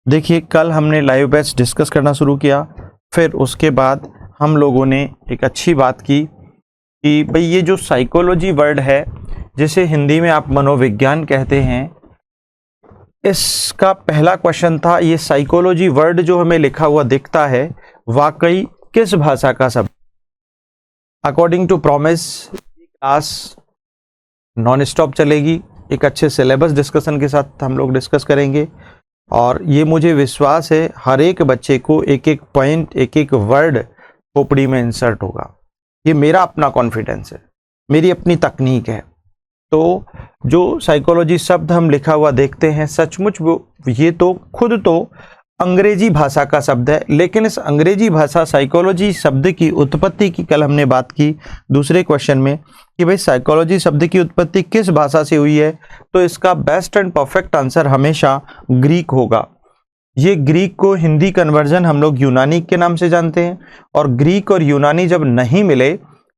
देखिए, कल हमने लाइव बैच डिस्कस करना शुरू किया, फिर उसके बाद हम लोगों ने एक अच्छी बात की कि भाई ये जो साइकोलॉजी वर्ड है, जिसे हिंदी में आप मनोविज्ञान कहते हैं, इसका पहला क्वेश्चन था ये साइकोलॉजी वर्ड जो हमें लिखा हुआ दिखता है वाकई किस भाषा का शब्द। According to promise class non stop चलेगी, एक अच्छे सिलेबस डिस्कशन के साथ हम लोग डिस्कस करेंगे और ये मुझे विश्वास है हर एक बच्चे को एक एक पॉइंट, एक एक वर्ड खोपड़ी में इंसर्ट होगा। ये मेरा अपना कॉन्फिडेंस है, मेरी अपनी तकनीक है। तो जो साइकोलॉजी शब्द हम लिखा हुआ देखते हैं, सचमुच वो ये तो खुद तो अंग्रेजी भाषा का शब्द है, लेकिन इस अंग्रेजी भाषा साइकोलॉजी शब्द की उत्पत्ति की कल हमने बात की दूसरे क्वेश्चन में कि भाई साइकोलॉजी शब्द की उत्पत्ति किस भाषा से हुई है, तो इसका बेस्ट एंड परफेक्ट आंसर हमेशा ग्रीक होगा। ये ग्रीक को हिंदी कन्वर्जन हम लोग यूनानी के नाम से जानते हैं, और ग्रीक और यूनानी जब नहीं मिले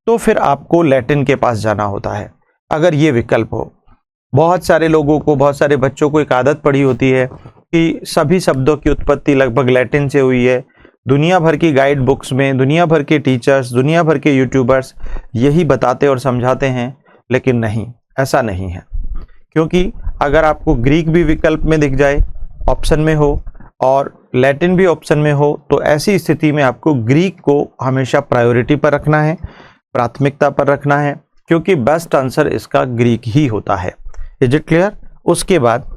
तो फिर आपको लैटिन के पास जाना होता है, अगर ये विकल्प हो। बहुत सारे लोगों को, बहुत सारे बच्चों को एक आदत पड़ी होती है कि सभी शब्दों की उत्पत्ति लगभग लैटिन से हुई है। दुनिया भर की गाइड बुक्स में दुनिया भर के टीचर्स, दुनिया भर के यूट्यूबर्स यही बताते और समझाते हैं, लेकिन नहीं, ऐसा नहीं है। क्योंकि अगर आपको ग्रीक भी विकल्प में दिख जाए, ऑप्शन में हो, और लैटिन भी ऑप्शन में हो, तो ऐसी स्थिति में आपको ग्रीक को हमेशा प्रायोरिटी पर रखना है, प्राथमिकता पर रखना है, क्योंकि बेस्ट आंसर इसका ग्रीक ही होता है। Is it clear? उसके बाद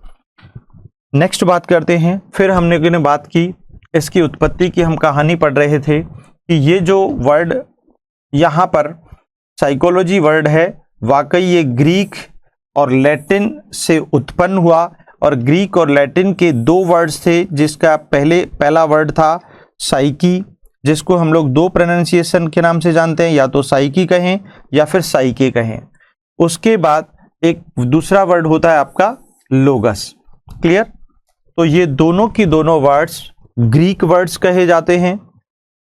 नेक्स्ट बात करते हैं। फिर हमने बात की इसकी उत्पत्ति की, हम कहानी पढ़ रहे थे कि ये जो वर्ड यहाँ पर साइकोलॉजी वर्ड है, वाकई ये ग्रीक और लैटिन से उत्पन्न हुआ, और ग्रीक और लैटिन के दो वर्ड्स थे, जिसका पहला वर्ड था साइकी, जिसको हम लोग दो प्रोनाउंसिएशन के नाम से जानते हैं, या तो साइकी कहें या फिर साइके कहें। उसके बाद एक दूसरा वर्ड होता है आपका लोगस। क्लियर? तो ये दोनों की दोनों वर्ड्स ग्रीक वर्ड्स कहे जाते हैं,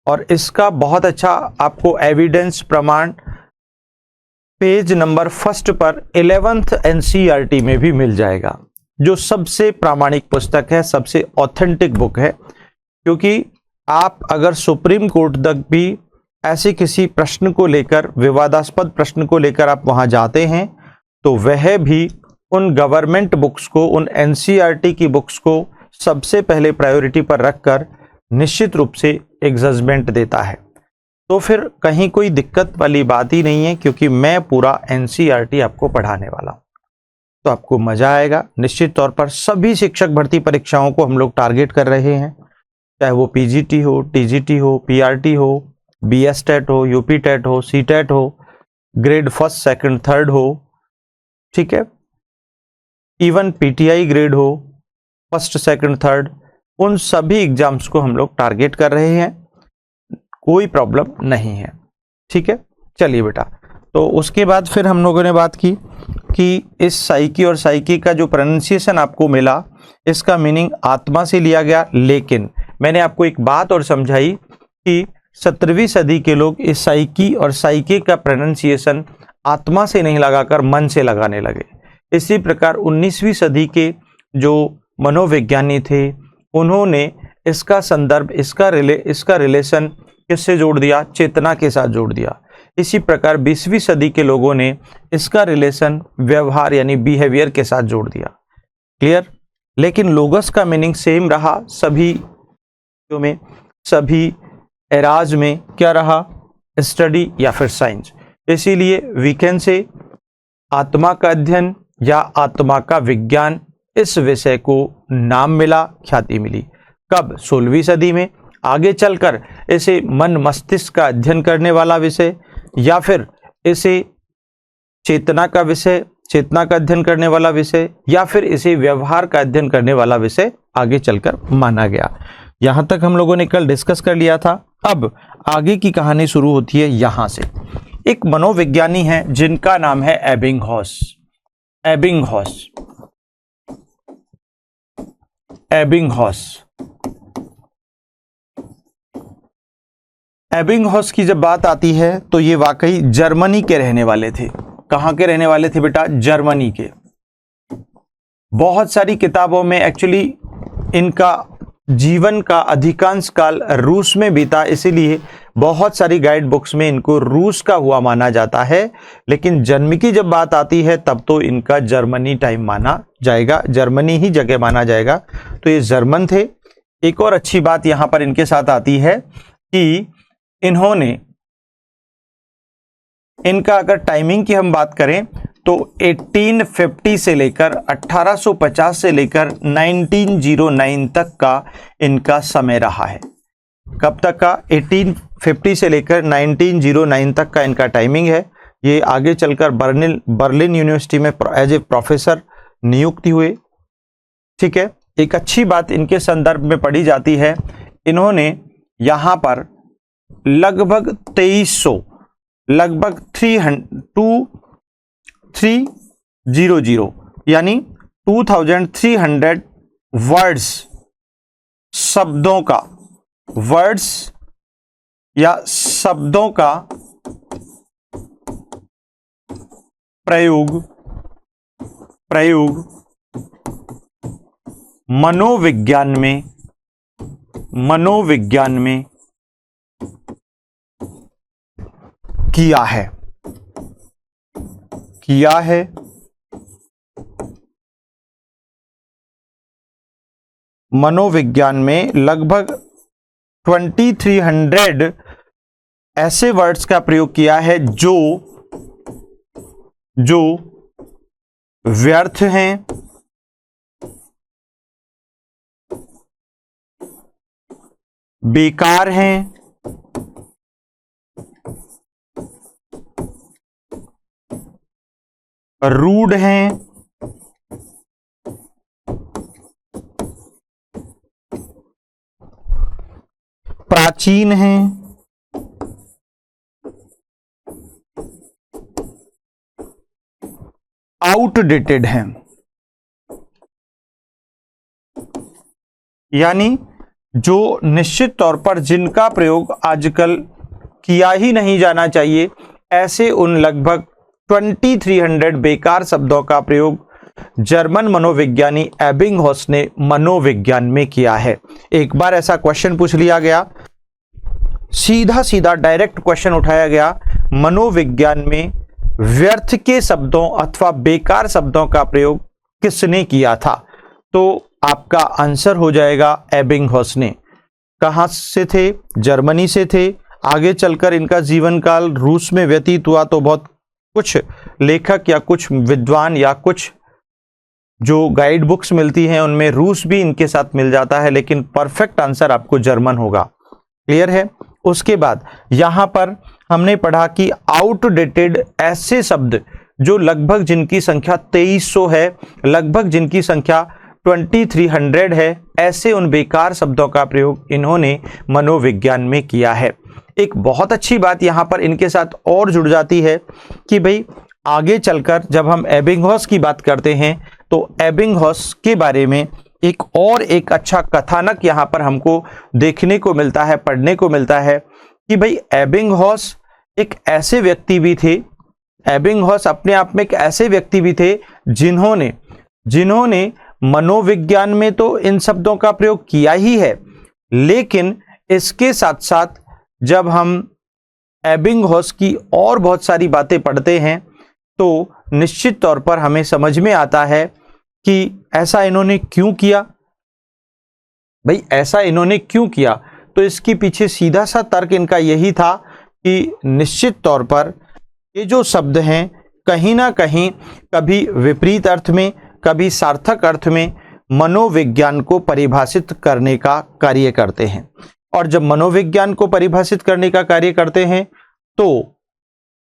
और इसका बहुत अच्छा आपको एविडेंस, प्रमाण पेज नंबर 1 पर 11th NCERT में भी मिल जाएगा, जो सबसे प्रामाणिक पुस्तक है, सबसे ऑथेंटिक बुक है। क्योंकि आप अगर सुप्रीम कोर्ट तक भी ऐसे किसी प्रश्न को लेकर, विवादास्पद प्रश्न को लेकर आप वहां जाते हैं, तो वह भी उन गवर्नमेंट बुक्स को, उन NCERT की बुक्स को सबसे पहले प्रायोरिटी पर रखकर निश्चित रूप से एक जजमेंट देता है। तो फिर कहीं कोई दिक्कत वाली बात ही नहीं है, क्योंकि मैं पूरा NCERT आपको पढ़ाने वाला हूं, तो आपको मजा आएगा। निश्चित तौर पर सभी शिक्षक भर्ती परीक्षाओं को हम लोग टारगेट कर रहे हैं, चाहे वो PGT हो, TGT हो, PRT हो, BS टेट हो, UP टेट हो, CTET हो, ग्रेड 1, 2, 3 हो, ठीक है, इवन PTI ग्रेड हो 1, 2, 3, उन सभी एग्जाम्स को हम लोग टारगेट कर रहे हैं, कोई प्रॉब्लम नहीं है। ठीक है, चलिए बेटा। तो उसके बाद फिर हम लोगों ने बात की कि इस साइकी और साइकी का जो प्रोनाउंसिएशन आपको मिला, इसका मीनिंग आत्मा से लिया गया, लेकिन मैंने आपको एक बात और समझाई कि 17वीं सदी के लोग इस साइकी और साइके का प्रोनाउंसिएशन आत्मा से नहीं लगाकर मन से लगाने लगे। इसी प्रकार 19वीं सदी के जो मनोविज्ञानी थे, उन्होंने इसका संदर्भ, इसका रिलेशन किससे जोड़ दिया? चेतना के साथ जोड़ दिया। इसी प्रकार 20वीं सदी के लोगों ने इसका रिलेशन व्यवहार यानी बिहेवियर के साथ जोड़ दिया। क्लियर? लेकिन लोगस का मीनिंग सेम रहा सभी में, सभी एराज में। क्या रहा? स्टडी या फिर साइंस। इसीलिए वी कैन से आत्मा का अध्ययन या आत्मा का विज्ञान, इस विषय को नाम मिला, ख्याति मिली। कब? 16वीं सदी में। आगे चलकर इसे मन मस्तिष्क का अध्ययन करने वाला विषय, या फिर इसे चेतना का विषय, चेतना का अध्ययन करने वाला विषय, या फिर इसे व्यवहार का अध्ययन करने वाला विषय आगे चलकर माना गया। यहां तक हम लोगों ने कल डिस्कस कर लिया था। अब आगे की कहानी शुरू होती है यहां से। एक मनोविज्ञानी है जिनका नाम है एबिंगहॉस। Ebbinghaus, Ebbinghaus. एबिंगहॉस की जब बात आती है तो ये वाकई जर्मनी के रहने वाले थे। कहां के रहने वाले थे बेटा? जर्मनी के। बहुत सारी किताबों में एक्चुअली इनका जीवन का अधिकांश काल रूस में बीता, इसीलिए बहुत सारी गाइड बुक्स में इनको रूस का हुआ माना जाता है। लेकिन जन्म की जब बात आती है तब तो इनका जर्मनी टाइम माना जाएगा, जर्मनी ही जगह माना जाएगा। तो ये जर्मन थे। एक और अच्छी बात यहां पर इनके साथ आती है कि इन्होंने, इनका अगर टाइमिंग की हम बात करें तो 1850 से लेकर 1850 से लेकर 1909 तक का इनका समय रहा है। कब तक का? 1850 से लेकर 1909 तक का इनका टाइमिंग है। ये आगे चलकर बर्लिन यूनिवर्सिटी में एज ए प्रोफेसर नियुक्ति हुए। ठीक है। एक अच्छी बात इनके संदर्भ में पढ़ी जाती है, इन्होंने यहां पर लगभग 2300, लगभग 2300 यानी 2300 वर्ड्स, शब्दों का, वर्ड्स या शब्दों का प्रयोग मनोविज्ञान में किया है। मनोविज्ञान में लगभग 2300 ऐसे वर्ड्स का प्रयोग किया है जो व्यर्थ हैं, बेकार हैं, रूड हैं, प्राचीन हैं, आउटडेटेड हैं। यानी जो निश्चित तौर पर जिनका प्रयोग आजकल किया ही नहीं जाना चाहिए, ऐसे उन लगभग 2300 बेकार शब्दों का प्रयोग जर्मन मनोविज्ञानी एबिंगहॉस ने मनोविज्ञान में किया है। एक बार ऐसा क्वेश्चन पूछ लिया गया, सीधा डायरेक्ट क्वेश्चन उठाया गया, मनोविज्ञान में व्यर्थ के शब्दों अथवा बेकार शब्दों का प्रयोग किसने किया था? तो आपका आंसर हो जाएगा एबिंगहॉस ने। कहां से थे? जर्मनी से थे। आगे चलकर इनका जीवन काल रूस में व्यतीत हुआ, तो बहुत कुछ लेखक या कुछ विद्वान या कुछ जो गाइड बुक्स मिलती हैं उनमें रूस भी इनके साथ मिल जाता है, लेकिन परफेक्ट आंसर आपको जर्मन होगा। क्लियर है? उसके बाद यहां पर हमने पढ़ा कि आउटडेटेड ऐसे शब्द जो लगभग जिनकी संख्या 2300 है, लगभग जिनकी संख्या 2300 है, ऐसे उन बेकार शब्दों का प्रयोग इन्होंने मनोविज्ञान में किया है। एक बहुत अच्छी बात यहां पर इनके साथ और जुड़ जाती है कि भाई आगे चलकर जब हम एबिंगहॉस की बात करते हैं तो एबिंगहॉस के बारे में एक अच्छा कथानक यहां पर हमको देखने को मिलता है, पढ़ने को मिलता है कि भाई एबिंगहॉस एक ऐसे व्यक्ति भी थे, एबिंगहॉस अपने आप में एक ऐसे व्यक्ति भी थे जिन्होंने मनोविज्ञान में तो इन शब्दों का प्रयोग किया ही है, लेकिन इसके साथ साथ जब हम एबिंगहॉस की और बहुत सारी बातें पढ़ते हैं तो निश्चित तौर पर हमें समझ में आता है कि ऐसा इन्होंने क्यों किया। भाई ऐसा इन्होंने क्यों किया? तो इसके पीछे सीधा सा तर्क इनका यही था कि निश्चित तौर पर ये जो शब्द हैं कहीं ना कहीं कभी विपरीत अर्थ में, कभी सार्थक अर्थ में मनोविज्ञान को परिभाषित करने का कार्य करते हैं। और जब मनोविज्ञान को परिभाषित करने का कार्य करते हैं तो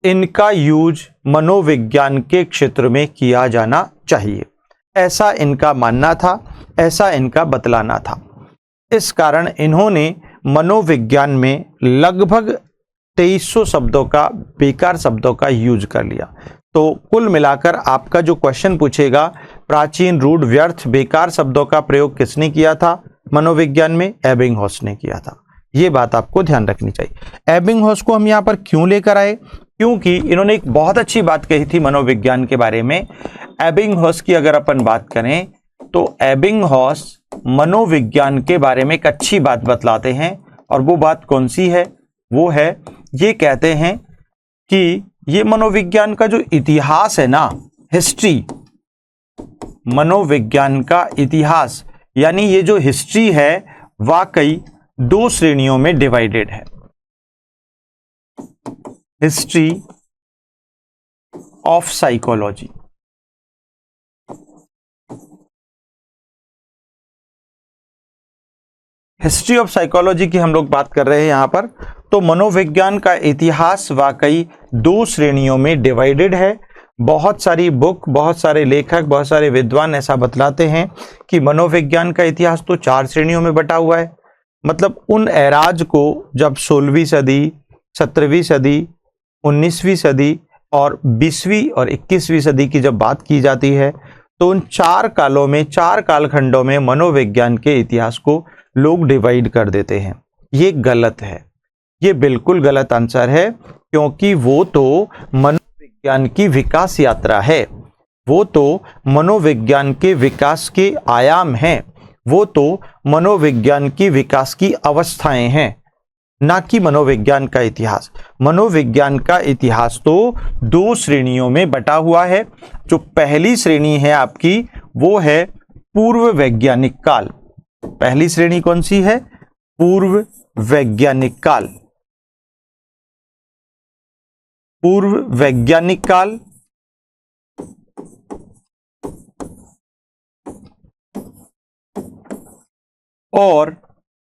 इनका यूज मनोविज्ञान के क्षेत्र में किया जाना चाहिए, ऐसा इनका मानना था, ऐसा इनका बतलाना था। इस कारण इन्होंने मनोविज्ञान में लगभग 2300 शब्दों का, बेकार शब्दों का यूज कर लिया। तो कुल मिलाकर आपका जो क्वेश्चन पूछेगा, प्राचीन, रूढ़, व्यर्थ, बेकार शब्दों का प्रयोग किसने किया था मनोविज्ञान में? एबिंगहॉस ने किया था। ये बात आपको ध्यान रखनी चाहिए। एबिंगहॉस को हम यहाँ पर क्यों लेकर आए? क्योंकि इन्होंने एक बहुत अच्छी बात कही थी मनोविज्ञान के बारे में। एबिंगहॉस की अगर अपन बात करें तो एबिंगहॉस मनोविज्ञान के बारे में एक अच्छी बात बतलाते हैं, और वो बात कौन सी है? वो है, ये कहते हैं कि ये मनोविज्ञान का जो इतिहास है ना, हिस्ट्री, मनोविज्ञान का इतिहास यानी ये जो हिस्ट्री है वाकई दो श्रेणियों में डिवाइडेड है। History of psychology, history of psychology की हम लोग बात कर रहे हैं यहां पर। तो मनोविज्ञान का इतिहास वाकई दो श्रेणियों में डिवाइडेड है। बहुत सारी बुक, बहुत सारे लेखक, बहुत सारे विद्वान ऐसा बतलाते हैं कि मनोविज्ञान का इतिहास तो 4 श्रेणियों में बटा हुआ है। मतलब उन एराज को जब 16वीं सदी, 17वीं सदी, 19वीं सदी और 20वीं और 21वीं सदी की जब बात की जाती है तो उन 4 कालों में, 4 कालखंडों में मनोविज्ञान के इतिहास को लोग डिवाइड कर देते हैं। ये गलत है, ये बिल्कुल गलत आंसर है, क्योंकि वो तो मनोविज्ञान की विकास यात्रा है, वो तो मनोविज्ञान के विकास के आयाम हैं, वो तो मनोविज्ञान की विकास की अवस्थाएं हैं, ना कि मनोविज्ञान का इतिहास। मनोविज्ञान का इतिहास तो 2 श्रेणियों में बटा हुआ है। जो पहली श्रेणी है आपकी, वो है पूर्व वैज्ञानिक काल। पहली श्रेणी कौन सी है? पूर्व वैज्ञानिक काल। पूर्व वैज्ञानिक काल और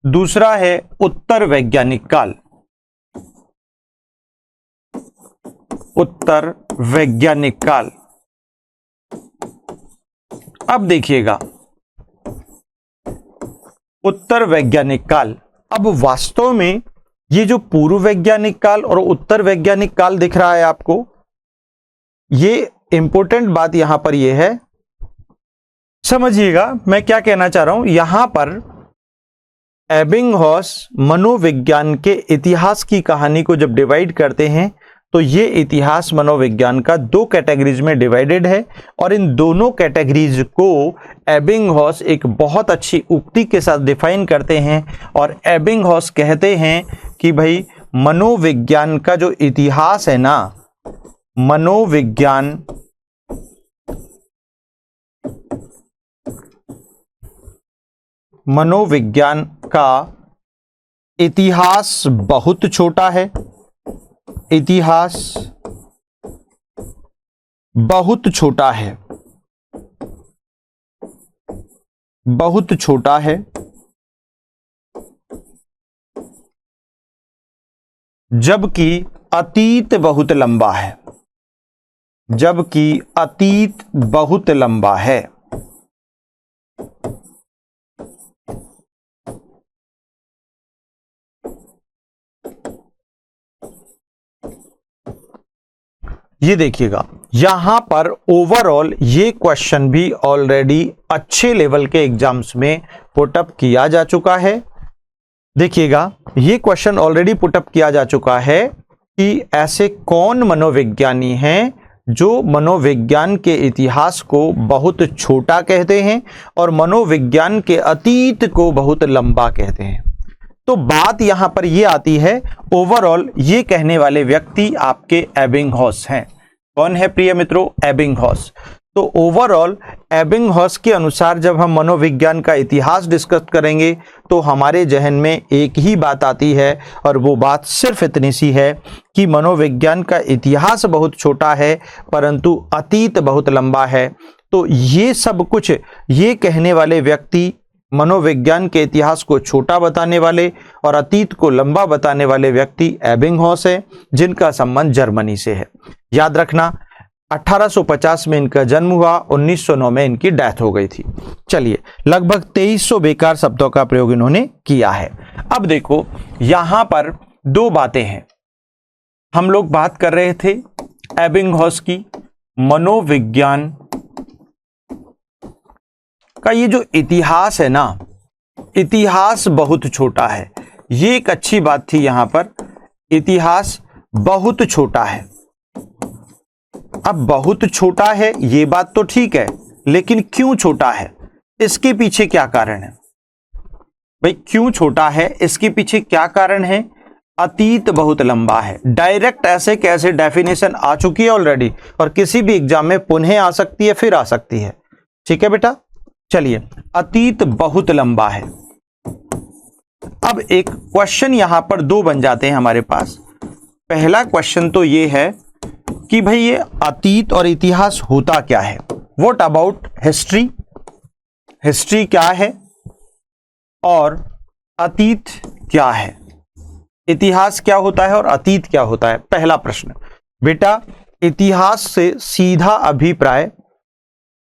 दूसरा है उत्तर वैज्ञानिक काल। उत्तर वैज्ञानिक काल। अब देखिएगा, उत्तर वैज्ञानिक काल, अब वास्तव में ये जो पूर्व वैज्ञानिक काल और उत्तर वैज्ञानिक काल दिख रहा है आपको, ये इंपॉर्टेंट बात यहां पर ये है, समझिएगा मैं क्या कहना चाह रहा हूं। यहां पर एबिंगहॉस मनोविज्ञान के इतिहास की कहानी को जब डिवाइड करते हैं तो ये इतिहास मनोविज्ञान का 2 कैटेगरीज में डिवाइडेड है, और इन दोनों कैटेगरीज को एबिंगहॉस एक बहुत अच्छी उक्ति के साथ डिफाइन करते हैं। और एबिंगहॉस कहते हैं कि भाई मनोविज्ञान का जो इतिहास है ना, मनोविज्ञान का इतिहास बहुत छोटा है। इतिहास बहुत छोटा है, बहुत छोटा है, जबकि अतीत बहुत लंबा है, जबकि अतीत बहुत लंबा है। ये देखिएगा, यहां पर ओवरऑल ये क्वेश्चन भी ऑलरेडी अच्छे लेवल के एग्जाम्स में पुटअप किया जा चुका है। देखिएगा, ये क्वेश्चन ऑलरेडी पुटअप किया जा चुका है कि ऐसे कौन मनोविज्ञानी हैं जो मनोविज्ञान के इतिहास को बहुत छोटा कहते हैं और मनोविज्ञान के अतीत को बहुत लंबा कहते हैं। तो बात यहां पर यह आती है, ओवरऑल ये कहने वाले व्यक्ति आपके एबिंगहॉस हैं। कौन है प्रिय मित्रों? एबिंगहॉस। तो ओवरऑल एबिंगहॉस के अनुसार जब हम मनोविज्ञान का इतिहास डिस्कस करेंगे तो हमारे जहन में एक ही बात आती है, और वो बात सिर्फ इतनी सी है कि मनोविज्ञान का इतिहास बहुत छोटा है परंतु अतीत बहुत लंबा है। तो ये सब कुछ ये कहने वाले व्यक्ति, मनोविज्ञान के इतिहास को छोटा बताने वाले और अतीत को लंबा बताने वाले व्यक्ति एबिंगहॉस है, जिनका संबंध जर्मनी से है। याद रखना, 1850 में इनका जन्म हुआ, 1909 में इनकी डेथ हो गई थी। चलिए, लगभग 2300 बेकार शब्दों का प्रयोग इन्होंने किया है। अब देखो, यहां पर 2 बातें हैं। हम लोग बात कर रहे थे एबिंगहॉस की, मनोविज्ञान का ये जो इतिहास है ना, इतिहास बहुत छोटा है। ये एक अच्छी बात थी यहां पर, इतिहास बहुत छोटा है। अब बहुत छोटा है ये बात तो ठीक है, लेकिन क्यों छोटा है इसके पीछे क्या कारण है भाई? क्यों छोटा है, इसके पीछे क्या कारण है? अतीत बहुत लंबा है। डायरेक्ट ऐसे कैसे डेफिनेशन आ चुकी है ऑलरेडी, और किसी भी एग्जाम में पुनः आ सकती है, फिर आ सकती है। ठीक है बेटा, चलिए, अतीत बहुत लंबा है। अब एक क्वेश्चन यहां पर दो बन जाते हैं हमारे पास। पहला क्वेश्चन तो ये है कि भाई ये अतीत और इतिहास होता क्या है? What about history? हिस्ट्री क्या है और अतीत क्या है? इतिहास क्या होता है और अतीत क्या होता है? पहला प्रश्न बेटा, इतिहास से सीधा अभिप्राय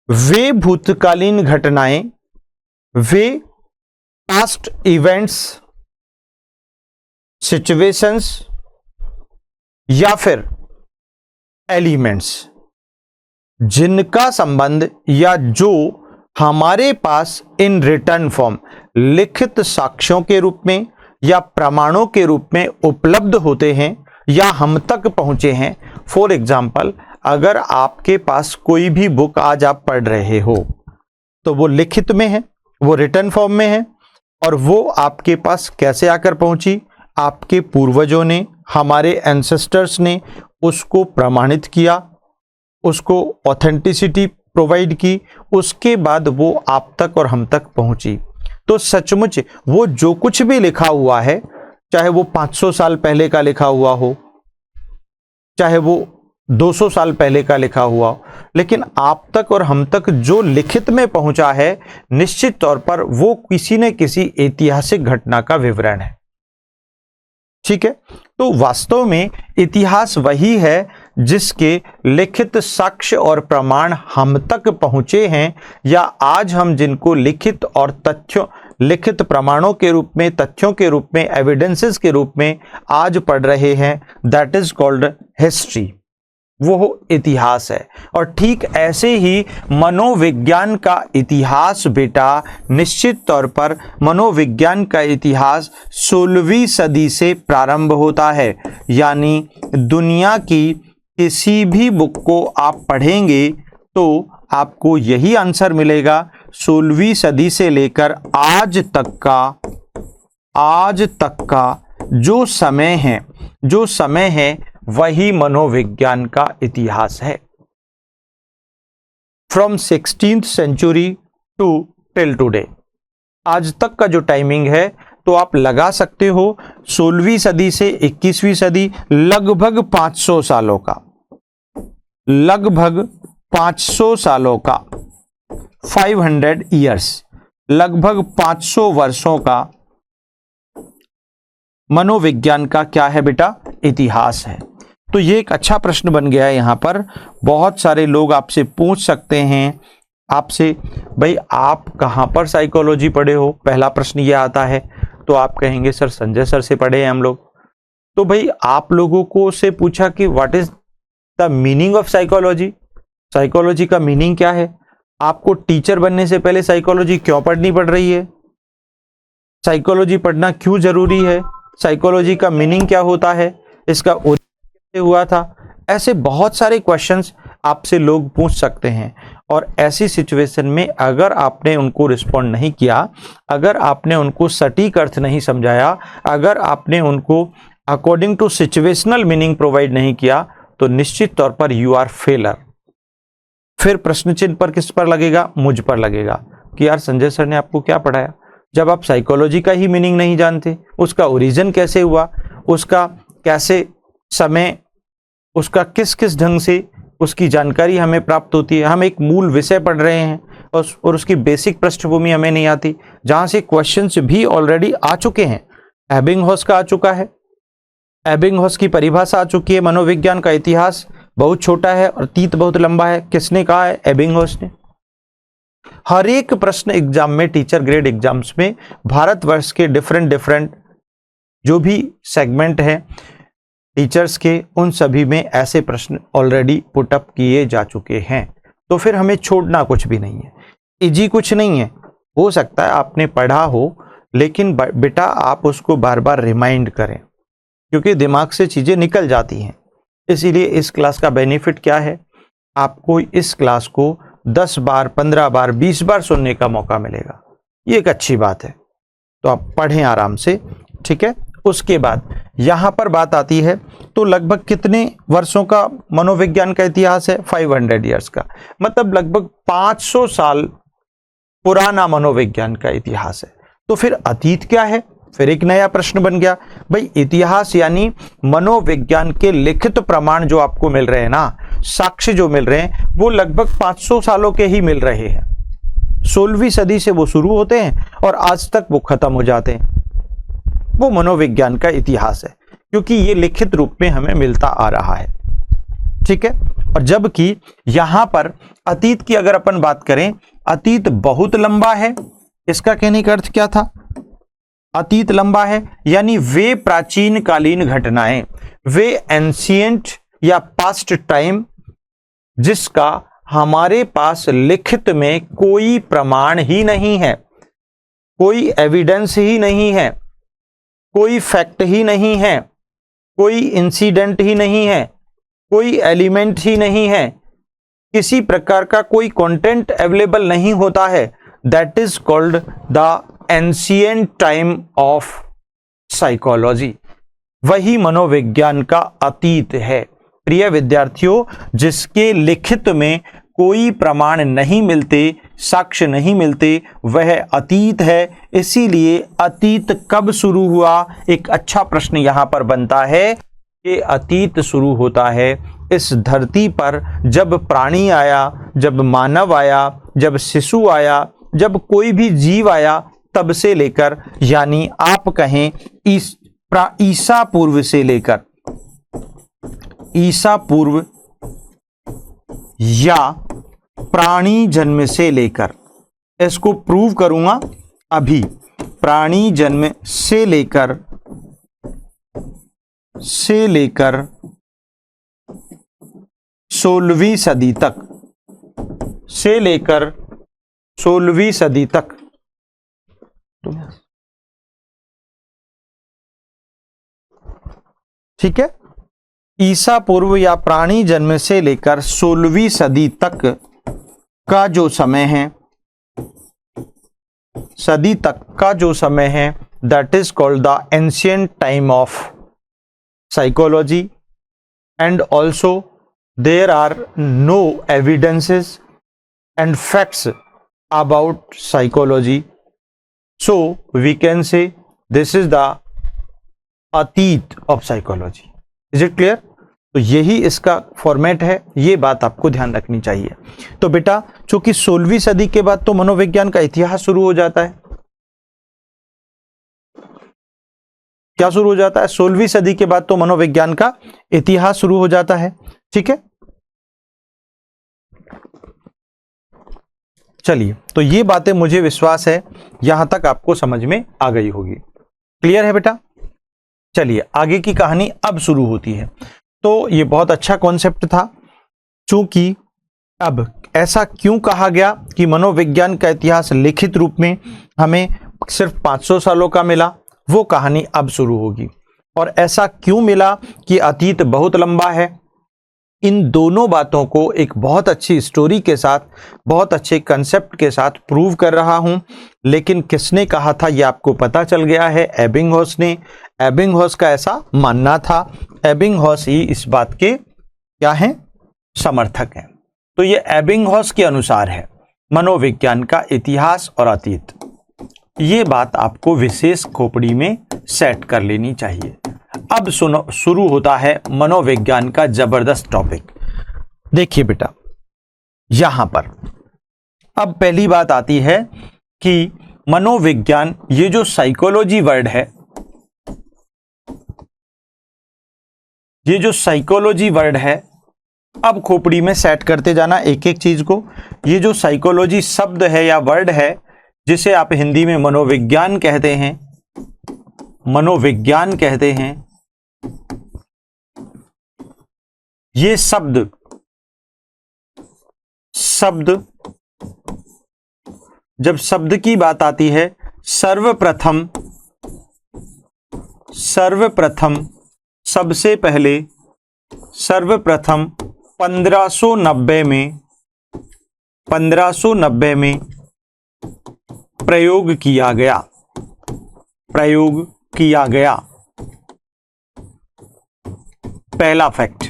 वे भूतकालीन घटनाएं, वे पास्ट इवेंट्स, सिचुएशंस या फिर एलिमेंट्स जिनका संबंध या जो हमारे पास इन रिटर्न फॉर्म लिखित साक्ष्यों के रूप में या प्रमाणों के रूप में उपलब्ध होते हैं या हम तक पहुंचे हैं। फॉर एग्जाम्पल, अगर आपके पास कोई भी बुक आज आप पढ़ रहे हो तो वो लिखित में है, वो रिटर्न फॉर्म में है, और वो आपके पास कैसे आकर पहुंची? आपके पूर्वजों ने, हमारे एंसेस्टर्स ने उसको प्रमाणित किया, उसको ऑथेंटिसिटी प्रोवाइड की, उसके बाद वो आप तक और हम तक पहुंची। तो सचमुच वो जो कुछ भी लिखा हुआ है, चाहे वो 500 साल पहले का लिखा हुआ हो, चाहे वो 200 साल पहले का लिखा हुआ हो, लेकिन आप तक और हम तक जो लिखित में पहुंचा है, निश्चित तौर पर वो किसी न किसी ऐतिहासिक घटना का विवरण है। ठीक है, तो वास्तव में इतिहास वही है जिसके लिखित साक्ष्य और प्रमाण हम तक पहुंचे हैं, या आज हम जिनको लिखित और तथ्यों, लिखित प्रमाणों के रूप में, तथ्यों के रूप में, एविडेंसेस के रूप में आज पढ़ रहे हैं, दैट इज कॉल्ड हिस्ट्री, वो इतिहास है। और ठीक ऐसे ही मनोविज्ञान का इतिहास बेटा, निश्चित तौर पर मनोविज्ञान का इतिहास 16वीं सदी से प्रारंभ होता है। यानी दुनिया की किसी भी बुक को आप पढ़ेंगे तो आपको यही आंसर मिलेगा, 16वीं सदी से लेकर आज तक का जो समय है वही मनोविज्ञान का इतिहास है। From 16th century to till today, आज तक का जो टाइमिंग है, तो आप लगा सकते हो 16वीं सदी से 21वीं सदी, लगभग 500 सालों का, लगभग 500 सालों का, 500 ईयर्स, लगभग 500 वर्षों का मनोविज्ञान का क्या है बेटा? इतिहास है। तो ये एक अच्छा प्रश्न बन गया है। यहां पर बहुत सारे लोग आपसे पूछ सकते हैं, आपसे भाई आप कहां पर साइकोलॉजी पढ़े हो? पहला प्रश्न ये आता है, तो आप कहेंगे सर संजय सर से पढ़े हैं हम लोग। तो भाई आप लोगों को से पूछा कि what is the meaning of psychology, psychology का मीनिंग क्या है? आपको टीचर बनने से पहले साइकोलॉजी क्यों पढ़नी पड़ रही है? साइकोलॉजी पढ़ना क्यों जरूरी है? साइकोलॉजी का मीनिंग क्या होता है? इसका ओरिजिन कैसे हुआ था? ऐसे बहुत सारे क्वेश्चंस आपसे लोग पूछ सकते हैं, और ऐसी सिचुएशन में अगर आपने उनको रिस्पॉन्ड नहीं किया, अगर आपने उनको सटीक अर्थ नहीं समझाया, अगर आपने उनको according to situational meaning provide नहीं किया, तो निश्चित तौर पर यू आर फेलर। फिर प्रश्न चिन्ह पर किस पर लगेगा? मुझ पर लगेगा कि यार संजय सर ने आपको क्या पढ़ाया, जब आप साइकोलॉजी का ही मीनिंग नहीं जानते, उसका ओरिजिन कैसे हुआ, उसका कैसे समय, उसका किस किस ढंग से उसकी जानकारी हमें प्राप्त होती है। हम एक मूल विषय पढ़ रहे हैं और उसकी बेसिक पृष्ठभूमि हमें नहीं आती, जहां से क्वेश्चंस भी ऑलरेडी आ चुके हैं। एबिंगहॉस का आ चुका है, एबिंगहॉस की परिभाषा आ चुकी है, मनोविज्ञान का इतिहास बहुत छोटा है और अतीत बहुत लंबा है। किसने कहा है? एबिंगहॉस ने। हर एक प्रश्न एग्जाम में, टीचर ग्रेड एग्जाम्स में, भारतवर्ष के डिफरेंट जो भी सेगमेंट हैं टीचर्स के, उन सभी में ऐसे प्रश्न ऑलरेडी पुटअप किए जा चुके हैं। तो फिर हमें छोड़ना कुछ भी नहीं है, इजी कुछ नहीं है। हो सकता है आपने पढ़ा हो, लेकिन बेटा आप उसको बार बार रिमाइंड करें, क्योंकि दिमाग से चीजें निकल जाती हैं। इसीलिए इस क्लास का बेनिफिट क्या है? आपको इस क्लास को 10 बार, 15 बार, 20 बार सुनने का मौका मिलेगा। ये एक अच्छी बात है, तो आप पढ़ें आराम से, ठीक है। उसके बाद यहां पर बात आती है, तो लगभग कितने वर्षों का मनोविज्ञान का इतिहास है? 500 ईयर्स का, मतलब लगभग 500 साल पुराना मनोविज्ञान का इतिहास है। तो फिर अतीत क्या है? फिर एक नया प्रश्न बन गया भाई, इतिहास यानी मनोविज्ञान के लिखित प्रमाण जो आपको मिल रहे हैं ना, साक्ष्य जो मिल रहे हैं, वो लगभग 500 सालों के ही मिल रहे हैं। 16वीं सदी से वो शुरू होते हैं और आज तक वो खत्म हो जाते हैं। वो मनोविज्ञान का इतिहास है, क्योंकि ये लिखित रूप में हमें मिलता आ रहा है, ठीक है। और जबकि यहां पर अतीत की अगर अपन बात करें, अतीत बहुत लंबा है। इसका कहने का अर्थ क्या था? अतीत लंबा है यानी वे प्राचीन कालीन घटनाएं, वे एंशिएंट या पास्ट टाइम, जिसका हमारे पास लिखित में कोई प्रमाण ही नहीं है, कोई एविडेंस ही नहीं है, कोई फैक्ट ही नहीं है, कोई इंसिडेंट ही नहीं है, कोई एलिमेंट ही नहीं है, किसी प्रकार का कोई कंटेंट अवेलेबल नहीं होता है। That is called the ancient time of psychology. वही मनोविज्ञान का अतीत है। प्रिय विद्यार्थियों, जिसके लिखित में कोई प्रमाण नहीं मिलते, साक्ष्य नहीं मिलते, वह अतीत है। इसीलिए अतीत कब शुरू हुआ? एक अच्छा प्रश्न यहां पर बनता है कि अतीत शुरू होता है इस धरती पर जब प्राणी आया, जब मानव आया, जब शिशु आया, जब कोई भी जीव आया, तब से लेकर, यानी आप कहें ईसा पूर्व से लेकर, ईसा पूर्व या प्राणी जन्म से लेकर, इसको प्रूव करूंगा अभी, प्राणी जन्म से लेकर 16वीं सदी तक, से लेकर 16वीं सदी तक, ठीक है। ईसा पूर्व या प्राणी जन्म से लेकर 16वीं सदी तक का जो समय है, सदी तक का जो समय है, that is called the ancient time of psychology. And also there are no evidences and facts about psychology, so we can say this is the अतीत of psychology. Is it clear? तो यही इसका फॉर्मेट है, ये बात आपको ध्यान रखनी चाहिए। तो बेटा, चूंकि 16वीं सदी के बाद तो मनोविज्ञान का इतिहास शुरू हो जाता है। क्या शुरू हो जाता है? 16वीं सदी के बाद तो मनोविज्ञान का इतिहास शुरू हो जाता है, ठीक है। चलिए, तो ये बातें मुझे विश्वास है यहां तक आपको समझ में आ गई होगी। क्लियर है बेटा? चलिए, आगे की कहानी अब शुरू होती है। तो ये बहुत अच्छा कॉन्सेप्ट था। चूंकि अब ऐसा क्यों कहा गया कि मनोविज्ञान का इतिहास लिखित रूप में हमें सिर्फ 500 सालों का मिला, वो कहानी अब शुरू होगी। और ऐसा क्यों मिला कि अतीत बहुत लंबा है, इन दोनों बातों को एक बहुत अच्छी स्टोरी के साथ, बहुत अच्छे कंसेप्ट के साथ प्रूव कर रहा हूं। लेकिन किसने कहा था ये आपको पता चल गया है, एबिंगहॉस ने। एबिंगहॉस का ऐसा मानना था। एबिंगहॉस ही इस बात के क्या हैं? समर्थक हैं। तो ये एबिंगहॉस के अनुसार है मनोविज्ञान का इतिहास और अतीत। ये बात आपको विशेष खोपड़ी में सेट कर लेनी चाहिए। अब सुनो, शुरू होता है मनोविज्ञान का जबरदस्त टॉपिक। देखिए बेटा, यहां पर अब पहली बात आती है कि मनोविज्ञान, ये जो साइकोलॉजी वर्ड है, ये जो साइकोलॉजी वर्ड है, अब खोपड़ी में सेट करते जाना एक एक चीज को। ये जो साइकोलॉजी शब्द है या वर्ड है, जिसे आप हिंदी में मनोविज्ञान कहते हैं, मनोविज्ञान कहते हैं, ये शब्द जब शब्द की बात आती है, सर्वप्रथम सबसे पहले 1590 में 1590 में प्रयोग किया गया। प्रयोग किया गया। पहला फैक्ट।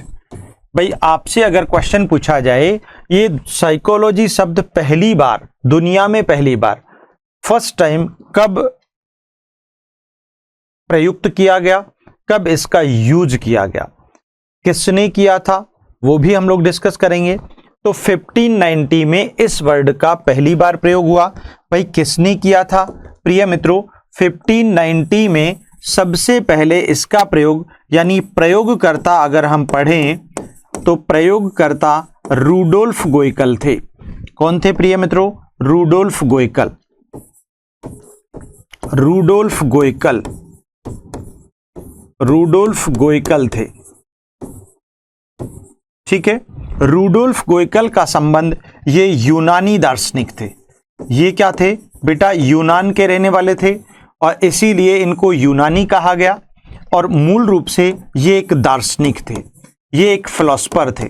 भाई आपसे अगर क्वेश्चन पूछा जाए ये साइकोलॉजी शब्द पहली बार दुनिया में पहली बार फर्स्ट टाइम कब प्रयुक्त किया गया, कब इसका यूज किया गया, किसने किया था, वो भी हम लोग डिस्कस करेंगे। तो 1590 में इस वर्ड का पहली बार प्रयोग हुआ। भाई किसने किया था प्रिय मित्रों? 1590 में सबसे पहले इसका प्रयोग यानी प्रयोगकर्ता अगर हम पढ़ें तो प्रयोगकर्ता रूडोल्फ गोइकल थे। कौन थे प्रिय मित्रों? रूडोल्फ गोइकल। रूडोल्फ गोइकल। रूडोल्फ गोइकल थे। ठीक है। रूडोल्फ गोइकल का संबंध ये यूनानी दार्शनिक थे। ये क्या थे बेटा? यूनान के रहने वाले थे और इसीलिए इनको यूनानी कहा गया। और मूल रूप से ये एक दार्शनिक थे, ये एक फिलोसफर थे।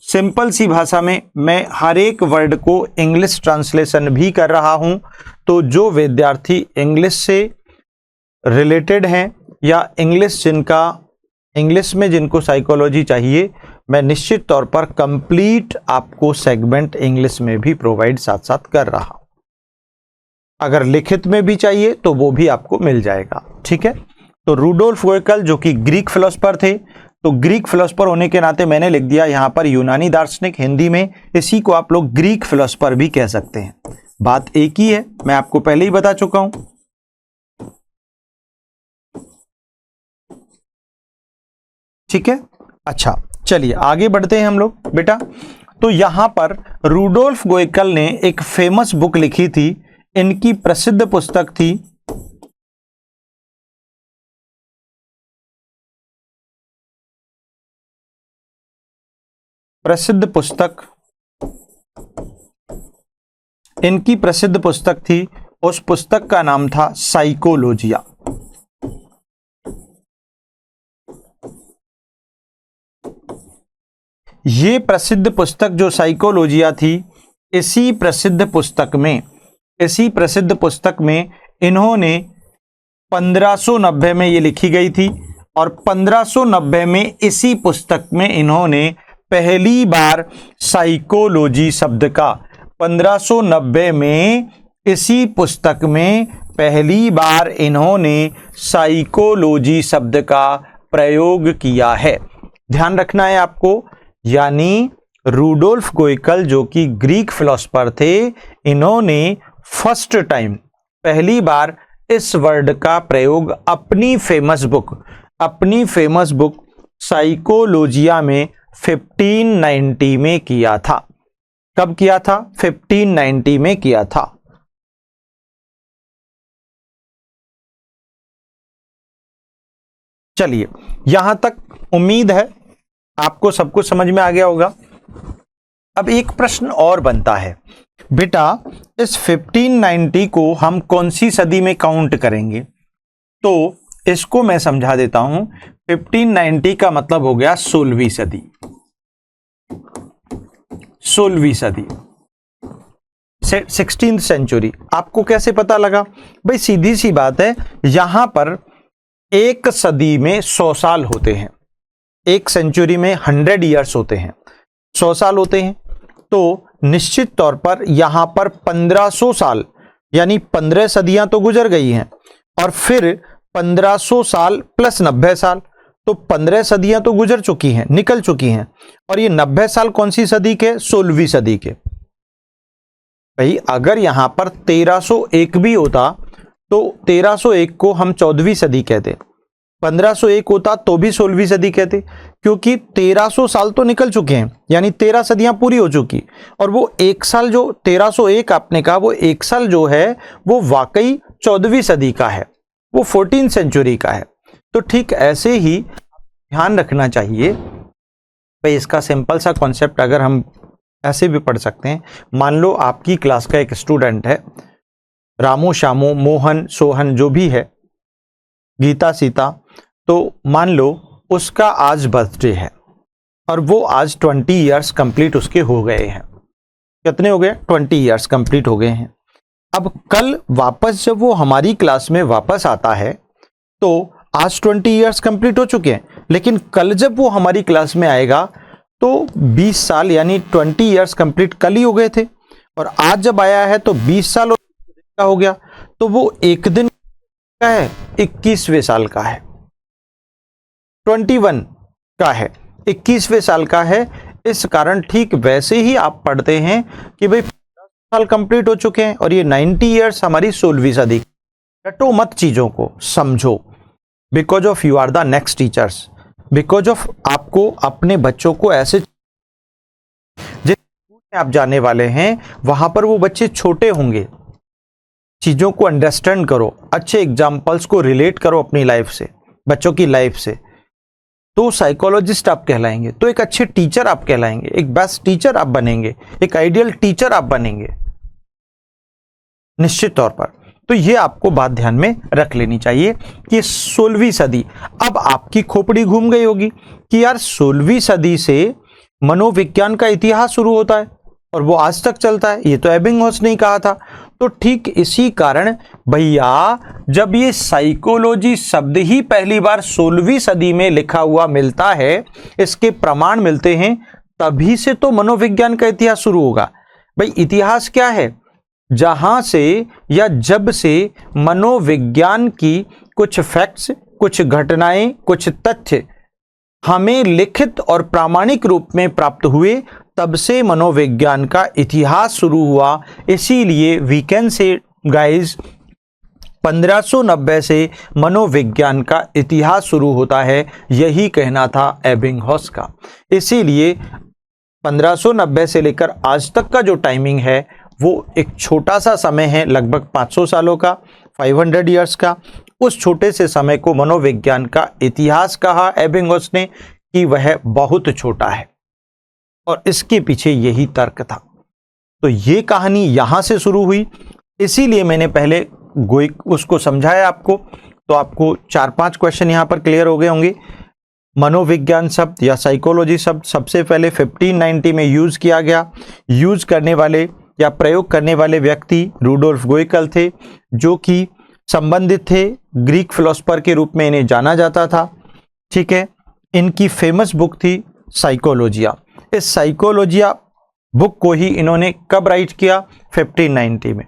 सिंपल सी भाषा में मैं हर एक वर्ड को इंग्लिश ट्रांसलेशन भी कर रहा हूं, तो जो विद्यार्थी इंग्लिश से रिलेटेड हैं या इंग्लिश में जिनको साइकोलॉजी चाहिए, मैं निश्चित तौर पर कंप्लीट आपको सेगमेंट इंग्लिश में भी प्रोवाइड साथ साथ कर रहा हूं। अगर लिखित में भी चाहिए तो वो भी आपको मिल जाएगा। ठीक है। तो रूडोल्फ गोइकल जो कि ग्रीक फिलोसफर थे, तो ग्रीक फिलोसफर होने के नाते मैंने लिख दिया यहां पर यूनानी दार्शनिक, हिंदी में इसी को आप लोग ग्रीक फिलोसफर भी कह सकते हैं। बात एक ही है, मैं आपको पहले ही बता चुका हूं। ठीक है। अच्छा चलिए आगे बढ़ते हैं हम लोग बेटा। तो यहां पर रूडोल्फ गोइकल ने एक फेमस बुक लिखी थी। इनकी प्रसिद्ध पुस्तक थी इनकी प्रसिद्ध पुस्तक थी, उस पुस्तक का नाम था साइकोलॉजिया। ये प्रसिद्ध पुस्तक जो साइकोलॉजिया थी, इसी प्रसिद्ध पुस्तक में इन्होंने 1590 में ये लिखी गई थी और 1590 में इसी पुस्तक में इन्होंने पहली बार साइकोलॉजी शब्द का 1590 में इसी पुस्तक में पहली बार इन्होंने साइकोलॉजी शब्द का प्रयोग किया है। ध्यान रखना है आपको, यानी रूडोल्फ गोइकल जो कि ग्रीक फिलोसफर थे, इन्होंने फर्स्ट टाइम पहली बार इस वर्ड का प्रयोग अपनी फेमस बुक साइकोलॉजिया में 1590 में किया था। कब किया था? 1590 में किया था। चलिए यहां तक उम्मीद है आपको सब कुछ समझ में आ गया होगा। अब एक प्रश्न और बनता है बेटा, इस 1590 को हम कौन सी सदी में काउंट करेंगे? तो इसको मैं समझा देता हूं। 1590 का मतलब हो गया 16वीं सदी। 16वीं सदी, 16th सेंचुरी। आपको कैसे पता लगा? भाई सीधी सी बात है, यहां पर एक सदी में 100 साल होते हैं, एक सेंचुरी में 100 ईयर्स होते हैं, 100 साल होते हैं। तो निश्चित तौर पर यहां पर 1500 साल यानी 15 सदियां तो गुजर गई हैं और फिर 1500 साल प्लस 90 साल, तो 15 सदियां तो गुजर चुकी हैं, निकल चुकी हैं। और ये 90 साल कौन सी सदी के? 16वीं सदी के। भाई अगर यहां पर 1301 भी होता तो 1301 को हम 14वीं सदी कहते, 1501 होता तो भी 16वीं सदी कहते, क्योंकि 1300 साल तो निकल चुके हैं, यानी 13 सदियां पूरी हो चुकी। और वो एक साल जो 1301 आपने कहा, वो एक साल जो है वो वाकई 14वीं सदी का है, वो 14th सेंचुरी का है। तो ठीक ऐसे ही ध्यान रखना चाहिए। भाई इसका सिंपल सा कॉन्सेप्ट अगर हम ऐसे भी पढ़ सकते हैं, मान लो आपकी क्लास का एक स्टूडेंट है, रामू, श्यामू, मोहन, सोहन जो भी है, गीता, सीता, तो मान लो उसका आज बर्थडे है और वो आज 20 ईयर्स कंप्लीट उसके हो गए हैं। कितने हो गए? 20 ईयर्स कंप्लीट हो गए हैं। अब कल वापस जब वो हमारी क्लास में वापस आता है तो आज 20 ईयर्स कंप्लीट हो चुके हैं, लेकिन कल जब वो हमारी क्लास में आएगा तो 20 साल यानी 20 ईयर्स कंप्लीट कल ही हो गए थे, और आज जब आया है तो 20 साल का हो गया, तो वो एक दिन का है, 21वें साल का है, 21 का है, 21वें साल का है। इस कारण ठीक वैसे ही आप पढ़ते हैं कि भाई 50 साल कंप्लीट हो चुके हैं और ये 90 ईयर्स हमारी 16वीं सदी। रटो मत चीजों को, समझो। Because of you are the next teachers, because of आपको अपने बच्चों को ऐसे जिस स्कूल में आप जाने वाले हैं वहां पर वो बच्चे छोटे होंगे, चीजों को अंडरस्टैंड करो, अच्छे एग्जाम्पल्स को रिलेट करो अपनी लाइफ से, बच्चों की लाइफ से, तो साइकोलॉजिस्ट आप कहलाएंगे, तो एक अच्छे टीचर आप कहलाएंगे, एक बेस्ट टीचर आप बनेंगे, एक आइडियल टीचर आप बनेंगे निश्चित तौर पर। तो ये आपको बात ध्यान में रख लेनी चाहिए कि 16वीं सदी, अब आपकी खोपड़ी घूम गई होगी कि यार 16वीं सदी से मनोविज्ञान का इतिहास शुरू होता है और वो आज तक चलता है, ये तो एबिंगहॉस ने कहा था। तो ठीक इसी कारण भैया जब ये साइकोलॉजी शब्द ही पहली बार 16वीं सदी में लिखा हुआ मिलता है, इसके प्रमाण मिलते हैं, तभी से तो मनोविज्ञान का इतिहास शुरू होगा। भाई इतिहास क्या है? जहां से या जब से मनोविज्ञान की कुछ फैक्ट्स, कुछ घटनाएं, कुछ तथ्य हमें लिखित और प्रामाणिक रूप में प्राप्त हुए, तब से मनोविज्ञान का इतिहास शुरू हुआ। इसीलिए वी कैन से गाइस 1590 से मनोविज्ञान का इतिहास शुरू होता है, यही कहना था एबिंगहॉस का। इसीलिए 1590 से लेकर आज तक का जो टाइमिंग है वो एक छोटा सा समय है, लगभग 500 सालों का, 500 ईयर्स का। उस छोटे से समय को मनोविज्ञान का इतिहास कहा एबिंगहॉस ने कि वह बहुत छोटा है, और इसके पीछे यही तर्क था। तो ये कहानी यहां से शुरू हुई, इसीलिए मैंने पहले उसको समझाया आपको। तो आपको 4-5 क्वेश्चन यहां पर क्लियर हो गए होंगे। मनोविज्ञान शब्द या साइकोलॉजी शब्द सबसे पहले 1590 में यूज किया गया। यूज करने वाले या प्रयोग करने वाले व्यक्ति रूडोल्फ गोइकल थे, जो कि संबंधित थे ग्रीक फिलोसफर के रूप में इन्हें जाना जाता था। ठीक है, इनकी फेमस बुक थी साइकोलॉजिया। इस साइकोलॉजिया बुक को ही इन्होंने कब राइट किया? 1590 में।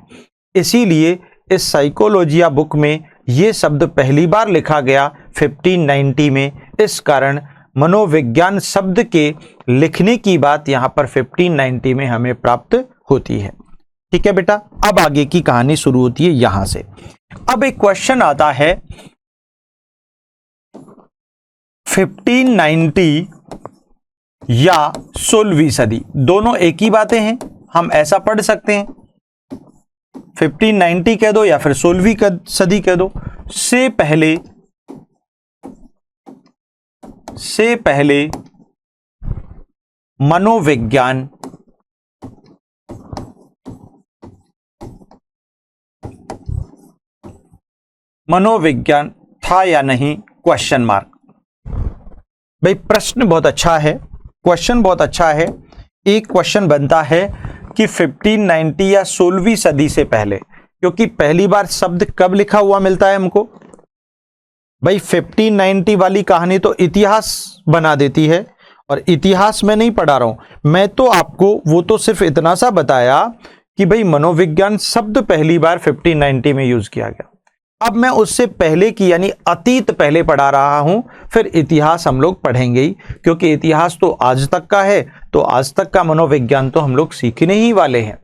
इसीलिए इस साइकोलॉजिया बुक में ये शब्द पहली बार लिखा गया 1590 में। इस कारण मनोविज्ञान शब्द के लिखने की बात यहां पर 1590 में हमें प्राप्त होती है। ठीक है बेटा, अब आगे की कहानी शुरू होती है यहां से। अब एक क्वेश्चन आता है 1590 या 16वीं सदी, दोनों एक ही बातें हैं, हम ऐसा पढ़ सकते हैं। 1590 कह दो या फिर 16वीं सदी कह दो। से पहले मनोविज्ञान था या नहीं? Question mark. भाई प्रश्न बहुत अच्छा है, क्वेश्चन बहुत अच्छा है। एक क्वेश्चन बनता है कि 1590 या 16वीं सदी से पहले, क्योंकि पहली बार शब्द कब लिखा हुआ मिलता है हमको? भाई 1590 वाली कहानी तो इतिहास बना देती है, और इतिहास में नहीं पढ़ा रहा हूं मैं, तो आपको वो तो सिर्फ इतना सा बताया कि भाई मनोविज्ञान शब्द पहली बार 1590 में यूज किया गया। अब मैं उससे पहले की यानी अतीत पहले पढ़ा रहा हूं, फिर इतिहास हम लोग पढ़ेंगे ही, क्योंकि इतिहास तो आज तक का है, तो आज तक का मनोविज्ञान तो हम लोग सीखने ही वाले हैं।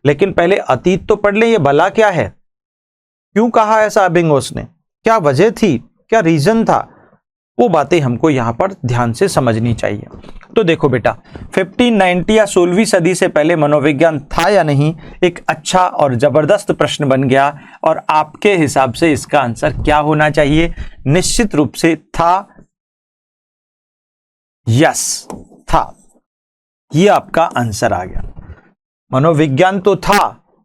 लेकिन पहले अतीत तो पढ़ लें, ये भला क्या है, क्यों कहा ऐसा एबिंगहॉस ने, क्या वजह थी, क्या रीजन था, वो बातें हमको यहां पर ध्यान से समझनी चाहिए। तो देखो बेटा, 1590 या 16वीं सदी से पहले मनोविज्ञान था या नहीं, एक अच्छा और जबरदस्त प्रश्न बन गया। और आपके हिसाब से इसका आंसर क्या होना चाहिए? निश्चित रूप से था, यस था, ये आपका आंसर आ गया। मनोविज्ञान तो था,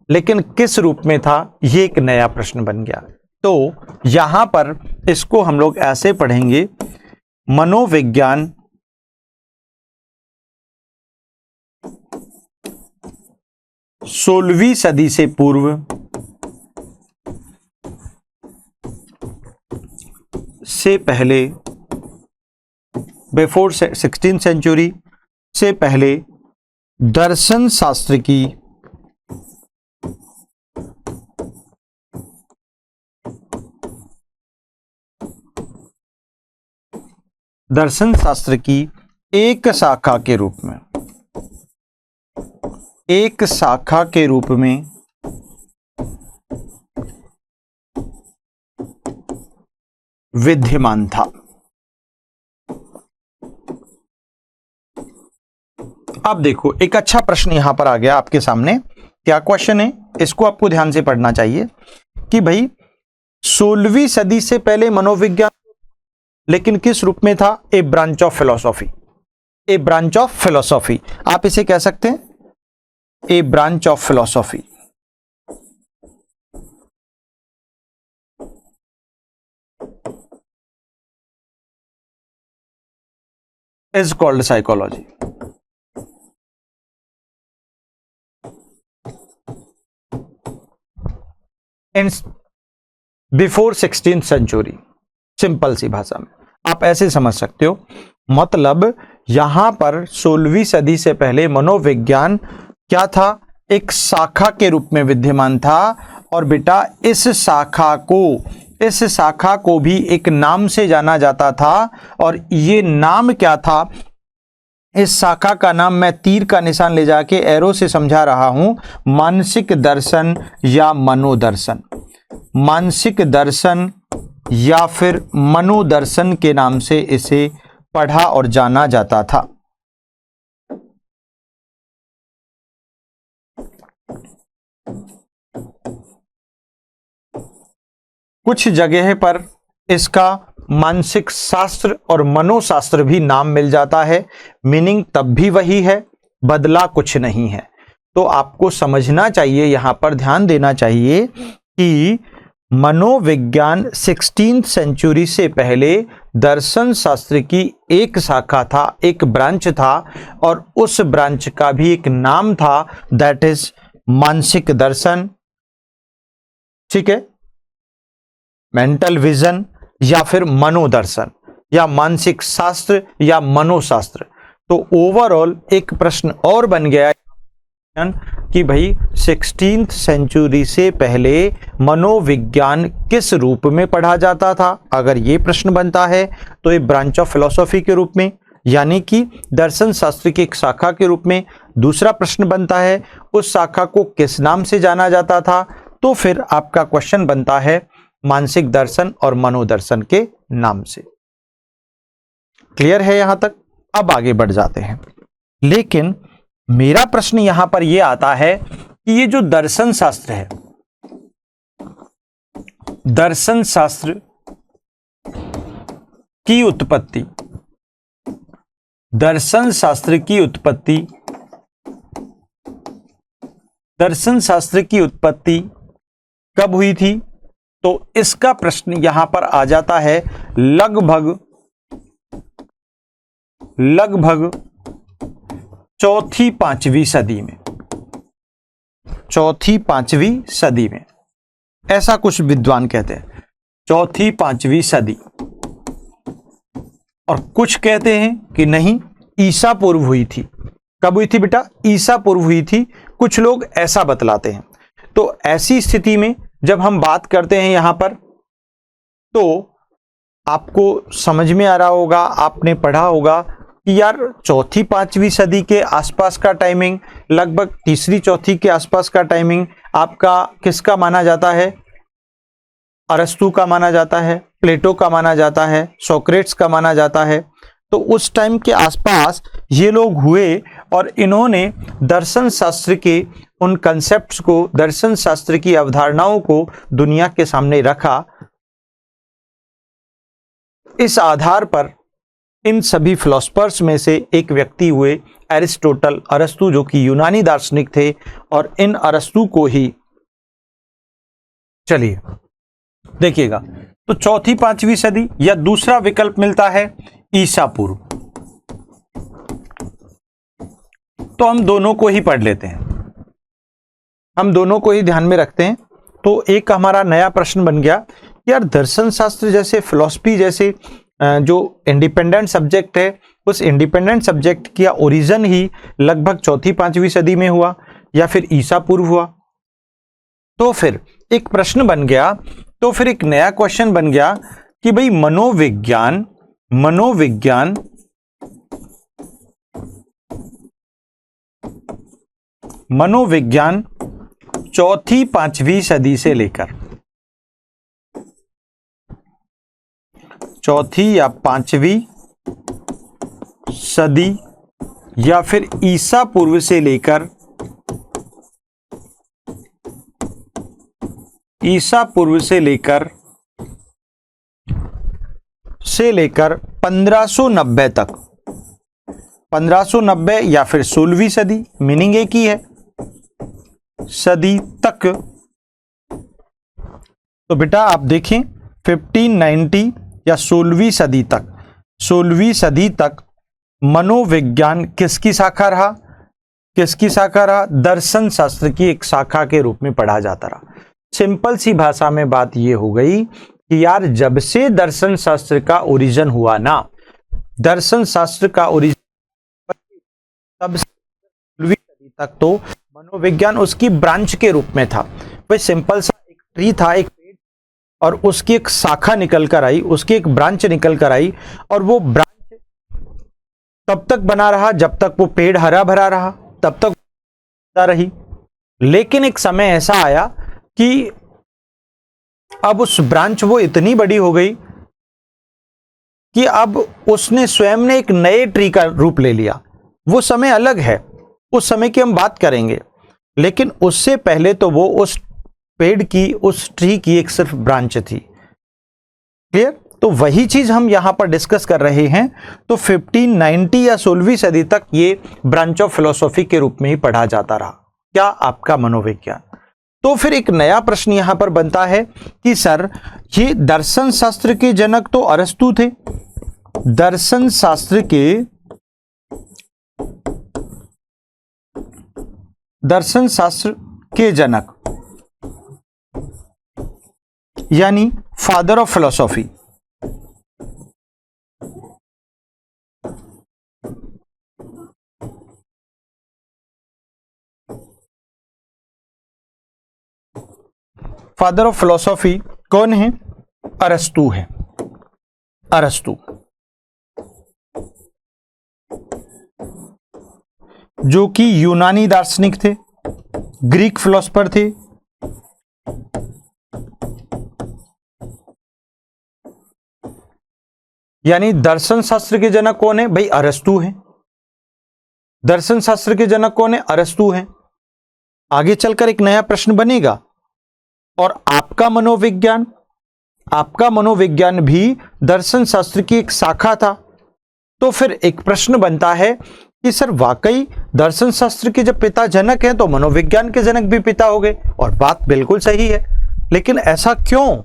लेकिन किस रूप में था, ये एक नया प्रश्न बन गया। तो यहां पर इसको हम लोग ऐसे पढ़ेंगे, मनोविज्ञान 16वीं सदी से पूर्व से पहले, बिफोर 16th सेंचुरी से पहले दर्शन शास्त्र की एक शाखा के रूप में, एक शाखा के रूप में विद्यमान था। अब देखो एक अच्छा प्रश्न यहां पर आ गया आपके सामने। क्या क्वेश्चन है, इसको आपको ध्यान से पढ़ना चाहिए कि भाई 16वीं सदी से पहले मनोविज्ञान, लेकिन किस रूप में था? A branch of philosophy. A branch of philosophy, आप इसे कह सकते हैं a branch of philosophy. Is called psychology. In before 16th century, simple सी भाषा में आप ऐसे समझ सकते हो। मतलब यहां पर 16वीं सदी से पहले मनोविज्ञान क्या था? एक शाखा के रूप में विद्यमान था। और बेटा इस शाखा को भी एक नाम से जाना जाता था। और ये नाम क्या था? इस शाखा का नाम मैं तीर का निशान ले जाके एरो से समझा रहा हूं, मानसिक दर्शन या मनोदर्शन। मानसिक दर्शन या फिर मनोदर्शन के नाम से इसे पढ़ा और जाना जाता था। कुछ जगह पर इसका मानसिक शास्त्र और मनोशास्त्र भी नाम मिल जाता है, मीनिंग तब भी वही है, बदला कुछ नहीं है। तो आपको समझना चाहिए, यहां पर ध्यान देना चाहिए कि मनोविज्ञान 16th सेंचुरी से पहले दर्शन शास्त्र की एक शाखा था, एक ब्रांच था, और उस ब्रांच का भी एक नाम था, दैट इज मानसिक दर्शन। ठीक है, मेंटल विजन या फिर मनोदर्शन या मानसिक शास्त्र या मनोशास्त्र। तो ओवरऑल एक प्रश्न और बन गया कि भाई 16th सेंचुरी से पहले मनोविज्ञान किस रूप में पढ़ा जाता था। अगर ये प्रश्न बनता है तो ये ब्रांच ऑफ फिलॉसफी के रूप में, यानी कि दर्शन शास्त्र की एक शाखा के रूप में। दूसरा प्रश्न बनता है उस शाखा को किस नाम से जाना जाता था, तो फिर आपका क्वेश्चन बनता है मानसिक दर्शन और मनोदर्शन के नाम से। क्लियर है यहां तक? अब आगे बढ़ जाते हैं। लेकिन मेरा प्रश्न यहां पर यह आता है कि ये जो दर्शन शास्त्र है, दर्शन शास्त्र की उत्पत्ति, दर्शन शास्त्र की उत्पत्ति, दर्शन शास्त्र की उत्पत्ति कब हुई थी? तो इसका प्रश्न यहां पर आ जाता है लगभग चौथी पांचवी सदी में। चौथी पांचवी सदी में, ऐसा कुछ विद्वान कहते हैं, चौथी पांचवी सदी। और कुछ कहते हैं कि नहीं, ईसा पूर्व हुई थी। कब हुई थी बेटा? ईसा पूर्व हुई थी। कुछ लोग ऐसा बतलाते हैं। तो ऐसी स्थिति में जब हम बात करते हैं यहां पर, तो आपको समझ में आ रहा होगा, आपने पढ़ा होगा कि यार चौथी पांचवी सदी के आसपास का टाइमिंग, लगभग तीसरी चौथी के आसपास का टाइमिंग आपका किसका माना जाता है? अरस्तु का माना जाता है, प्लेटो का माना जाता है, सोक्रेट्स का माना जाता है। तो उस टाइम के आसपास ये लोग हुए और इन्होंने दर्शन शास्त्र के उन कंसेप्ट्स को, दर्शन शास्त्र की अवधारणाओं को दुनिया के सामने रखा। इस आधार पर इन सभी फिलोसफर्स में से एक व्यक्ति हुए एरिस्टोटल, अरस्तु, जो कि यूनानी दार्शनिक थे। और इन अरस्तु को ही, चलिए देखिएगा, तो चौथी पांचवी सदी, या दूसरा विकल्प मिलता है ईसा पूर्व। तो हम दोनों को ही पढ़ लेते हैं। हम दोनों को ही ध्यान में रखते हैं। तो एक हमारा नया प्रश्न बन गया कि यार दर्शन शास्त्र जैसे फिलॉसफी जैसे जो इंडिपेंडेंट सब्जेक्ट है, उस इंडिपेंडेंट सब्जेक्ट का ओरिजिन ही लगभग 4वीं-5वीं सदी में हुआ या फिर ईसा पूर्व हुआ। तो फिर एक प्रश्न बन गया, तो फिर एक नया क्वेश्चन बन गया कि भाई मनोविज्ञान मनोविज्ञान 4वीं-5वीं सदी से लेकर 4वीं या 5वीं सदी या फिर ईसा पूर्व से लेकर 1590 तक, 1590 या फिर 16वीं सदी, मीनिंग एक ही है, सदी तक। तो बेटा आप देखें 1590 या 16वीं सदी तक, 16वीं सदी तक मनोविज्ञान किसकी शाखा रहा? किसकी शाखा रहा? दर्शन शास्त्र की एक शाखा के रूप में पढ़ा जाता रहा। सिंपल सी भाषा में बात यह हो गई कि यार जब से दर्शन शास्त्र का ओरिजिन हुआ ना, दर्शन शास्त्र का ओरिजिन तब से 16वीं सदी तक तो मनोविज्ञान उसकी ब्रांच के रूप में था। वह सिंपल सा एक ट्री था, एक पेड़, और उसकी एक शाखा निकल कर आई, उसकी एक ब्रांच निकल कर आई, और वो ब्रांच तब तक बना रहा जब तक वो पेड़ हरा भरा रहा, तब तक रही। लेकिन एक समय ऐसा आया कि अब उस ब्रांच वो इतनी बड़ी हो गई कि अब उसने स्वयं ने एक नए ट्री का रूप ले लिया। वो समय अलग है, उस समय की हम बात करेंगे, लेकिन उससे पहले तो वो उस पेड़ की, उस ट्री की एक सिर्फ ब्रांच थी। क्लियर? तो वही चीज हम यहां पर डिस्कस कर रहे हैं। तो 1590 या 16वीं सदी तक ये ब्रांच ऑफ फिलोसॉफी के रूप में ही पढ़ा जाता रहा। क्या? आपका मनोविज्ञान। तो फिर एक नया प्रश्न यहां पर बनता है कि सर ये दर्शन शास्त्र के जनक तो अरस्तु थे। दर्शन शास्त्र के जनक यानी father of philosophy, father of philosophy कौन है? अरस्तु है। अरस्तु जो कि यूनानी दार्शनिक थे, ग्रीक फिलोसफर थे। यानी दर्शन शास्त्र के जनक कौन है? भाई अरस्तु हैं। दर्शन शास्त्र के जनक कौन है? अरस्तु हैं। आगे चलकर एक नया प्रश्न बनेगा, और आपका मनोविज्ञान भी दर्शन शास्त्र की एक शाखा था। तो फिर एक प्रश्न बनता है कि सर वाकई दर्शन शास्त्र के जब पिता जनक हैं तो मनोविज्ञान के जनक भी पिता हो गए, और बात बिल्कुल सही है, लेकिन ऐसा क्यों?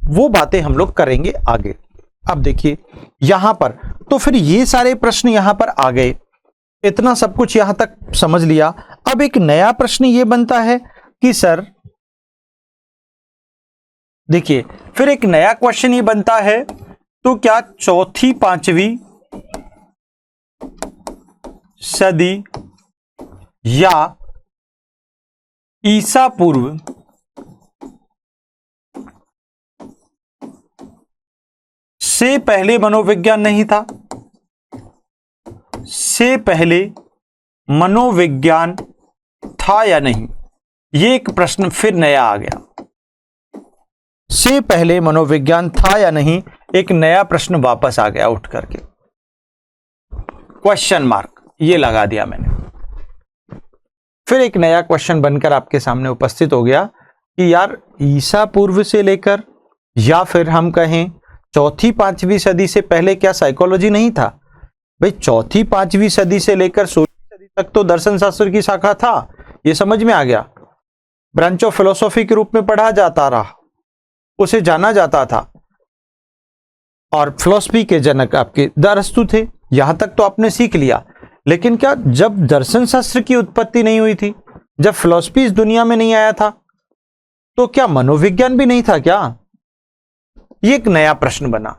वो बातें हम लोग करेंगे आगे। अब देखिए यहां पर तो फिर ये सारे प्रश्न यहां पर आ गए, इतना सब कुछ यहां तक समझ लिया। अब एक नया प्रश्न ये बनता है कि सर देखिए फिर एक नया क्वेश्चन ये बनता है, तो क्या 4वीं-5वीं सदी या ईसा पूर्व से पहले मनोविज्ञान नहीं था? से पहले मनोविज्ञान था या नहीं? ये एक प्रश्न फिर नया आ गया। से पहले मनोविज्ञान था या नहीं, एक नया प्रश्न वापस आ गया उठ करके, क्वेश्चन मार्क ये लगा दिया मैंने। फिर एक नया क्वेश्चन बनकर आपके सामने उपस्थित हो गया कि यार ईसा पूर्व से लेकर या फिर हम कहें 4वीं-5वीं सदी से पहले क्या साइकोलॉजी नहीं था? भाई 4वीं-5वीं सदी से लेकर 16वीं सदी तक तो दर्शन शास्त्र की शाखा था, ये समझ में आ गया। ब्रांच ऑफ फिलोसॉफी के रूप में पढ़ा जाता रहा, उसे जाना जाता था, और फिलोसफी के जनक आपके अरस्तु थे। यहां तक तो आपने सीख लिया, लेकिन क्या जब दर्शन शास्त्र की उत्पत्ति नहीं हुई थी, जब फिलॉसफी इस दुनिया में नहीं आया था तो क्या मनोविज्ञान भी नहीं था क्या? ये एक नया प्रश्न बना।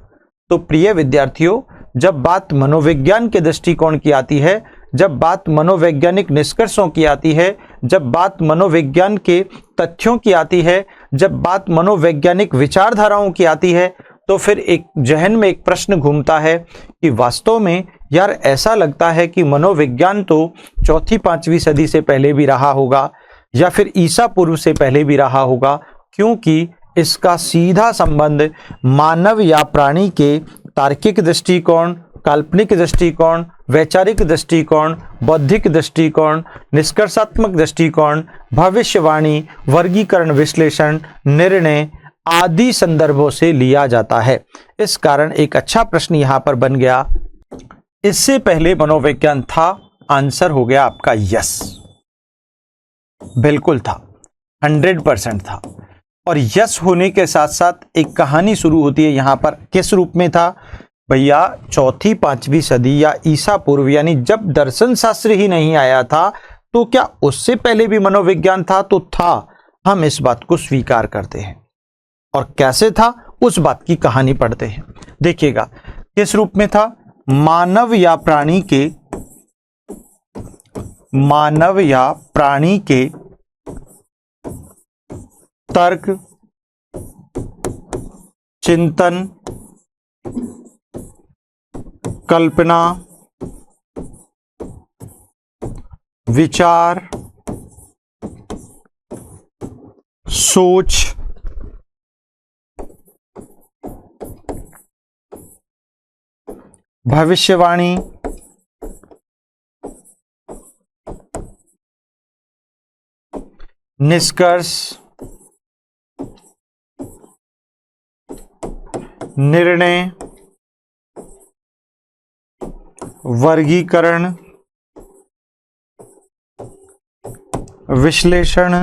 तो प्रिय विद्यार्थियों, जब बात मनोविज्ञान के दृष्टिकोण की आती है, जब बात मनोवैज्ञानिक निष्कर्षों की आती है, जब बात मनोविज्ञान के तथ्यों की आती है, जब बात मनोवैज्ञानिक विचारधाराओं की आती है, तो फिर एक जहन में एक प्रश्न घूमता है कि वास्तव में यार ऐसा लगता है कि मनोविज्ञान तो 4वीं-5वीं सदी से पहले भी रहा होगा या फिर ईसा पूर्व से पहले भी रहा होगा, क्योंकि इसका सीधा संबंध मानव या प्राणी के तार्किक दृष्टिकोण, काल्पनिक दृष्टिकोण, वैचारिक दृष्टिकोण, बौद्धिक दृष्टिकोण, निष्कर्षात्मक दृष्टिकोण, भविष्यवाणी, वर्गीकरण, विश्लेषण, निर्णय आदि संदर्भों से लिया जाता है। इस कारण एक अच्छा प्रश्न यहां पर बन गया, इससे पहले मनोविज्ञान था? आंसर हो गया आपका यस, बिल्कुल था, 100% था। और यस होने के साथ साथ एक कहानी शुरू होती है यहां पर। किस रूप में था भैया? 4वीं-5वीं सदी या ईसा पूर्व, यानी जब दर्शन शास्त्र ही नहीं आया था, तो क्या उससे पहले भी मनोविज्ञान था? तो था, हम इस बात को स्वीकार करते हैं। और कैसे था उस बात की कहानी पढ़ते हैं। देखिएगा किस रूप में था। मानव या प्राणी के तर्क, चिंतन, कल्पना, विचार, सोच, भविष्यवाणी, निष्कर्ष, निर्णय, वर्गीकरण, विश्लेषण,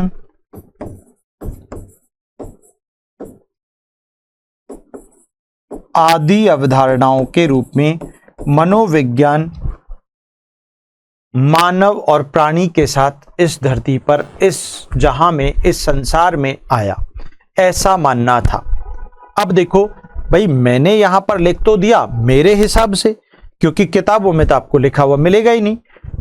आदि अवधारणाओं के रूप में मनोविज्ञान मानव और प्राणी के साथ इस धरती पर, इस जहां में, इस संसार में आया, ऐसा मानना था। अब देखो भाई, मैंने यहां पर लिख तो दिया मेरे हिसाब से, क्योंकि किताबों में तो आपको लिखा हुआ मिलेगा ही नहीं।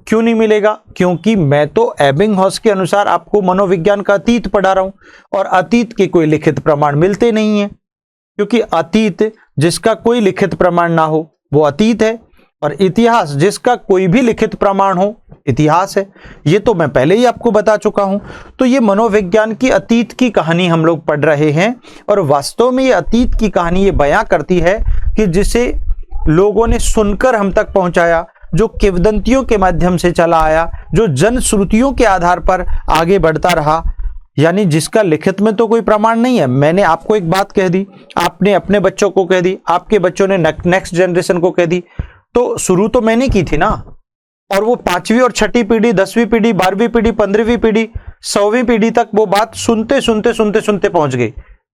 क्यों नहीं मिलेगा? क्योंकि मैं तो एबिंगहॉस के अनुसार आपको मनोविज्ञान का अतीत पढ़ा रहा हूं, और अतीत के कोई लिखित प्रमाण मिलते नहीं है, क्योंकि अतीत जिसका कोई लिखित प्रमाण ना हो वो अतीत है, और इतिहास जिसका कोई भी लिखित प्रमाण हो इतिहास है। ये तो मैं पहले ही आपको बता चुका हूं। तो ये मनोविज्ञान की अतीत की कहानी हम लोग पढ़ रहे हैं, और वास्तव में ये अतीत की कहानी ये बयां करती है कि जिसे लोगों ने सुनकर हम तक पहुंचाया, जो किंवदंतियों के माध्यम से चला आया, जो जनश्रुतियों के आधार पर आगे बढ़ता रहा, यानी जिसका लिखित में तो कोई प्रमाण नहीं है। मैंने आपको एक बात कह दी, आपने अपने बच्चों को कह दी, आपके बच्चों ने नेक्स्ट जनरेशन को कह दी, तो शुरू तो मैंने की थी ना। और वो 5वीं और 6ठी पीढ़ी, 10वीं पीढ़ी, 12वीं पीढ़ी, 15वीं पीढ़ी, 100वीं पीढ़ी तक वो बात सुनते सुनते सुनते सुनते पहुंच गई,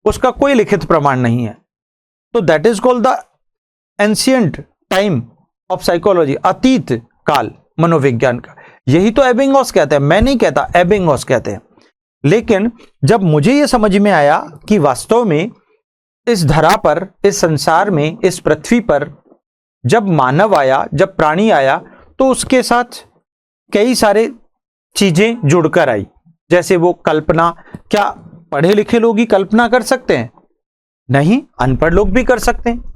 उसका कोई लिखित प्रमाण नहीं है। तो that is called the ancient time of psychology, अतीत काल मनोविज्ञान का। यही तो एबिंगहॉस कहते हैं, मैं नहीं कहता, एबिंगहॉस कहते हैं। लेकिन जब मुझे यह समझ में आया कि वास्तव में इस धरा पर, इस संसार में, इस पृथ्वी पर जब मानव आया, जब प्राणी आया, तो उसके साथ कई सारे चीजें जुड़कर आई। जैसे वो कल्पना, क्या पढ़े लिखे लोग ही कल्पना कर सकते हैं? नहीं, अनपढ़ लोग भी कर सकते हैं।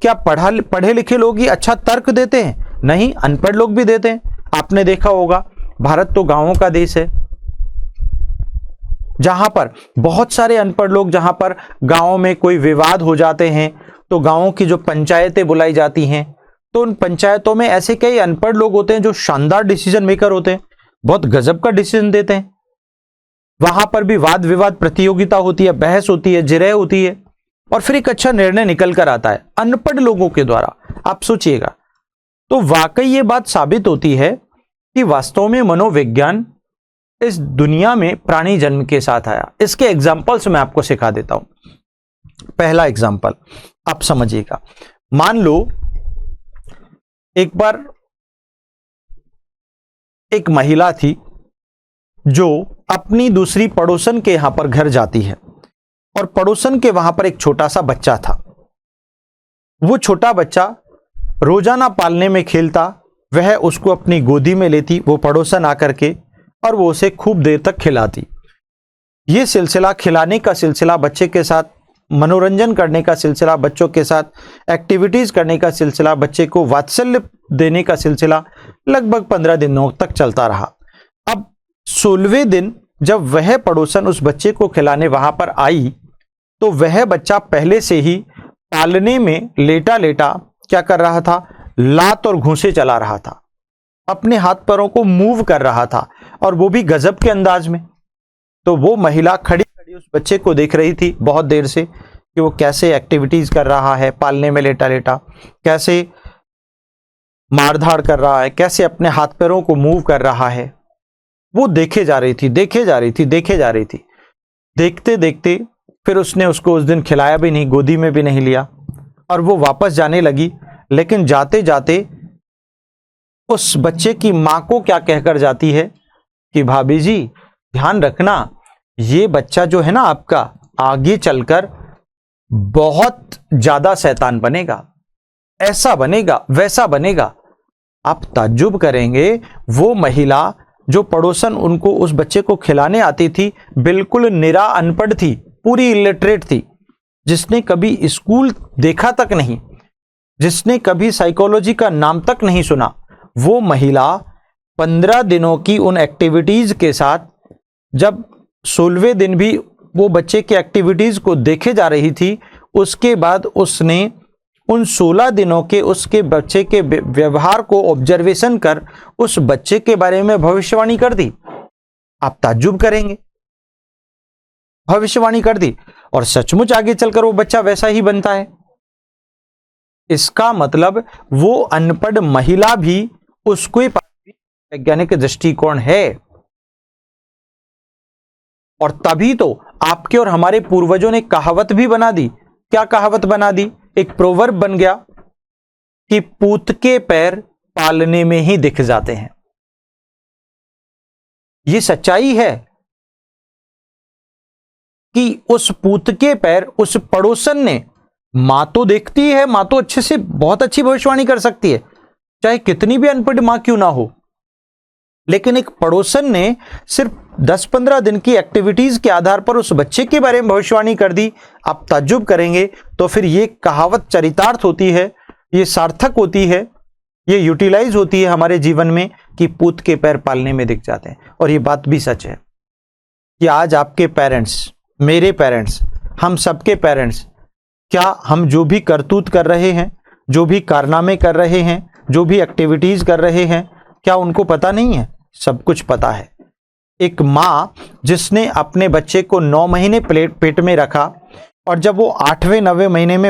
क्या पढ़े लिखे लोग ही अच्छा तर्क देते हैं? नहीं, अनपढ़ लोग भी देते हैं। आपने देखा होगा, भारत तो गांवों का देश है, जहां पर बहुत सारे अनपढ़ लोग, जहां पर गांवों में कोई विवाद हो जाते हैं तो गांवों की जो पंचायतें बुलाई जाती हैं, तो उन पंचायतों में ऐसे कई अनपढ़ लोग होते हैं जो शानदार डिसीजन मेकर होते हैं, बहुत गजब का डिसीजन देते हैं। वहां पर भी वाद विवाद प्रतियोगिता होती है, बहस होती है, जिरह होती है, और फिर एक अच्छा निर्णय निकल कर आता है अनपढ़ लोगों के द्वारा। आप सोचिएगा, तो वाकई ये बात साबित होती है कि वास्तव में मनोविज्ञान इस दुनिया में प्राणी जन्म के साथ आया। इसके एग्जाम्पल्स मैं आपको सिखा देता हूं। पहला एग्जाम्पल आप समझिएगा। मान लो एक बार एक महिला थी, जो अपनी दूसरी पड़ोसन के यहां पर घर जाती है और पड़ोसन के वहां पर एक छोटा सा बच्चा था। वो छोटा बच्चा रोजाना पालने में खेलता, वह उसको अपनी गोदी में लेती, वो पड़ोसन आकर के, और वो उसे खूब देर तक खिलाती। ये सिलसिला, खिलाने का सिलसिला, बच्चे के साथ मनोरंजन करने का सिलसिला, बच्चों के साथ एक्टिविटीज करने का सिलसिला, बच्चे को वात्सल्य देने का सिलसिला लगभग 15 दिनों तक चलता रहा। अब 16वें दिन जब वह पड़ोसन उस बच्चे को खिलाने वहां पर आई तो वह बच्चा पहले से ही पालने में लेटा लेटा क्या कर रहा था, लात और घूंसे चला रहा था, अपने हाथ पैरों को मूव कर रहा था, और वो भी गजब के अंदाज में। तो वो महिला खड़ी खड़ी उस बच्चे को देख रही थी बहुत देर से कि वो कैसे एक्टिविटीज कर रहा है, पालने में लेटा लेटा कैसे मारधाड़ कर रहा है, कैसे अपने हाथ पैरों को मूव कर रहा है। वो देखे जा रही थी, देखे जा रही थी, देखे जा रही थी। देखते देखते फिर उसने उसको उस दिन खिलाया भी नहीं, गोदी में भी नहीं लिया, और वो वापस जाने लगी। लेकिन जाते जाते उस बच्चे की मां को क्या कहकर जाती है कि भाभी जी ध्यान रखना, ये बच्चा जो है ना आपका, आगे चलकर बहुत ज्यादा शैतान बनेगा, ऐसा बनेगा, वैसा बनेगा। आप ताज्जुब करेंगे, वो महिला जो पड़ोसन उनको उस बच्चे को खिलाने आती थी बिल्कुल निरा अनपढ़ थी, पूरी इलिटरेट थी, जिसने कभी स्कूल देखा तक नहीं, जिसने कभी साइकोलॉजी का नाम तक नहीं सुना। वो महिला 15 दिनों की उन एक्टिविटीज के साथ जब 16वें दिन भी वो बच्चे की एक्टिविटीज को देखे जा रही थी, उसके बाद उसने उन 16 दिनों के उसके बच्चे के व्यवहार को ऑब्जर्वेशन कर उस बच्चे के बारे में भविष्यवाणी कर दी। आप ताज्जुब करेंगे, भविष्यवाणी कर दी, और सचमुच आगे चलकर वो बच्चा वैसा ही बनता है। इसका मतलब वो अनपढ़ महिला भी उसको वैज्ञानिक दृष्टिकोण है। और तभी तो आपके और हमारे पूर्वजों ने कहावत भी बना दी। क्या कहावत बना दी? एक प्रोवर्ब बन गया कि पूत के पैर पालने में ही दिख जाते हैं। ये सच्चाई है कि उस पूत के पैर उस पड़ोसन ने, मां तो देखती है, मां तो अच्छे से बहुत अच्छी भविष्यवाणी कर सकती है, चाहे कितनी भी अनपढ़ मां क्यों ना हो, लेकिन एक पड़ोसन ने सिर्फ 10-15 दिन की एक्टिविटीज के आधार पर उस बच्चे के बारे में भविष्यवाणी कर दी। आप ताज्जुब करेंगे। तो फिर ये कहावत चरितार्थ होती है, ये सार्थक होती है, ये यूटिलाइज होती है हमारे जीवन में कि पूत के पैर पालने में दिख जाते हैं। और ये बात भी सच है कि आज आपके पेरेंट्स, मेरे पेरेंट्स, हम सबके पेरेंट्स, क्या हम जो भी करतूत कर रहे हैं, जो भी कारनामे कर रहे हैं, जो भी एक्टिविटीज कर रहे हैं, क्या उनको पता नहीं है? सब कुछ पता है। एक मां जिसने अपने बच्चे को 9 महीने पेट में रखा, और जब वो 8वें 9वें महीने में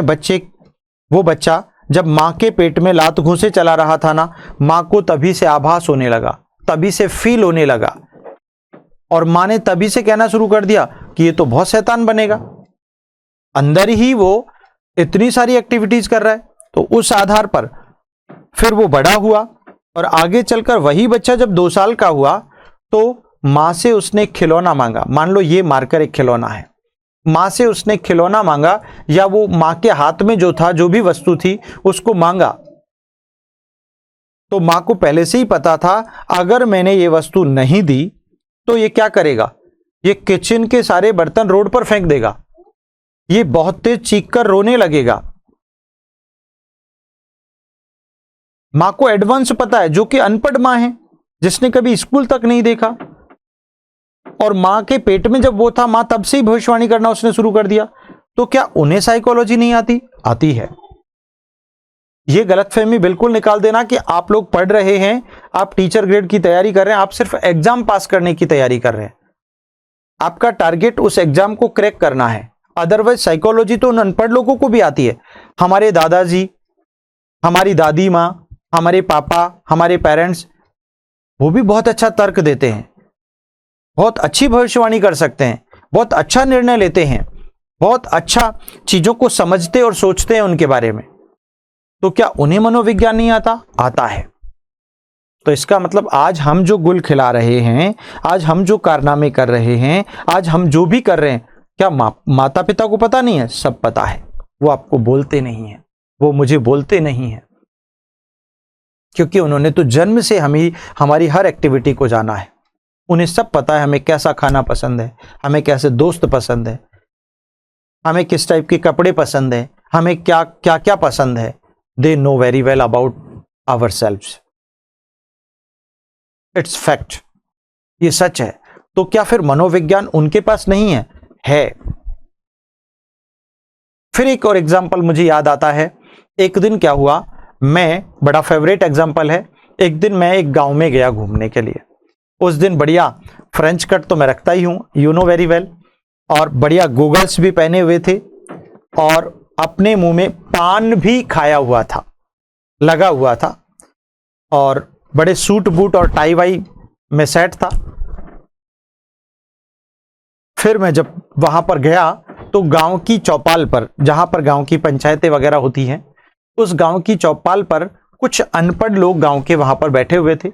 वो बच्चा जब मां के पेट में लात घूंसे चला रहा था ना, मां को तभी से आभास होने लगा, तभी से फील होने लगा, और मां ने तभी से कहना शुरू कर दिया कि ये तो बहुत शैतान बनेगा। अंदर ही वो इतनी सारी एक्टिविटीज कर रहा है। तो उस आधार पर फिर वो बड़ा हुआ, और आगे चलकर वही बच्चा जब 2 साल का हुआ तो मां से उसने खिलौना मांगा। मान लो ये मार्कर एक खिलौना है, मां से उसने खिलौना मांगा, या वो मां के हाथ में जो था, जो भी वस्तु थी, उसको मांगा। तो मां को पहले से ही पता था अगर मैंने ये वस्तु नहीं दी तो ये क्या करेगा, ये किचन के सारे बर्तन रोड पर फेंक देगा, ये बहुत तेज चीख कर रोने लगेगा। मां को एडवांस पता है, जो कि अनपढ़ मां है, जिसने कभी स्कूल तक नहीं देखा, और मां के पेट में जब वो था, मां तब से ही भविष्यवाणी करना उसने शुरू कर दिया। तो क्या उन्हें साइकोलॉजी नहीं आती? आती है। ये गलतफहमी बिल्कुल निकाल देना कि आप लोग पढ़ रहे हैं, आप टीचर ग्रेड की तैयारी कर रहे हैं, आप सिर्फ एग्जाम पास करने की तैयारी कर रहे हैं। आपका टारगेट उस एग्जाम को क्रैक करना है। अदरवाइज साइकोलॉजी तो उन अनपढ़ लोगों को भी आती है। हमारे दादाजी, हमारी दादी मां, हमारे पापा, हमारे पेरेंट्स, वो भी बहुत अच्छा तर्क देते हैं, बहुत अच्छी भविष्यवाणी कर सकते हैं, बहुत अच्छा निर्णय लेते हैं, बहुत अच्छा चीजों को समझते और सोचते हैं उनके बारे में। तो क्या उन्हें मनोविज्ञान नहीं आता? आता है। तो इसका मतलब आज हम जो गुल खिला रहे हैं, आज हम जो कारनामे कर रहे हैं, आज हम जो भी कर रहे हैं, क्या माता पिता को पता नहीं है? सब पता है। वो आपको बोलते नहीं है, वो मुझे बोलते नहीं है, क्योंकि उन्होंने तो जन्म से हमें हमारी हर एक्टिविटी को जाना है। उन्हें सब पता है, हमें कैसा खाना पसंद है, हमें कैसे दोस्त पसंद है, हमें किस टाइप के कपड़े पसंद है, हमें क्या क्या क्या पसंद है। They know very well about ourselves. It's fact, ये सच है। तो क्या फिर मनोविज्ञान उनके पास नहीं है? है। फिर एक और एग्जाम्पल मुझे याद आता है। एक दिन क्या हुआ, मैं, बड़ा फेवरेट एग्जाम्पल है, एक दिन मैं एक गांव में गया घूमने के लिए। उस दिन बढ़िया फ्रेंच कट तो मैं रखता ही हूं, यू नो वेरी वेल, और बढ़िया गूगल्स भी पहने हुए थे और अपने मुंह में पान भी खाया हुआ था, लगा हुआ था, और बड़े सूट बूट और टाई वाई में सेट था। फिर मैं जब वहां पर गया तो गांव की चौपाल पर, जहां पर गांव की पंचायतें वगैरह होती हैं, उस गांव की चौपाल पर कुछ अनपढ़ लोग गांव के वहां पर बैठे हुए थे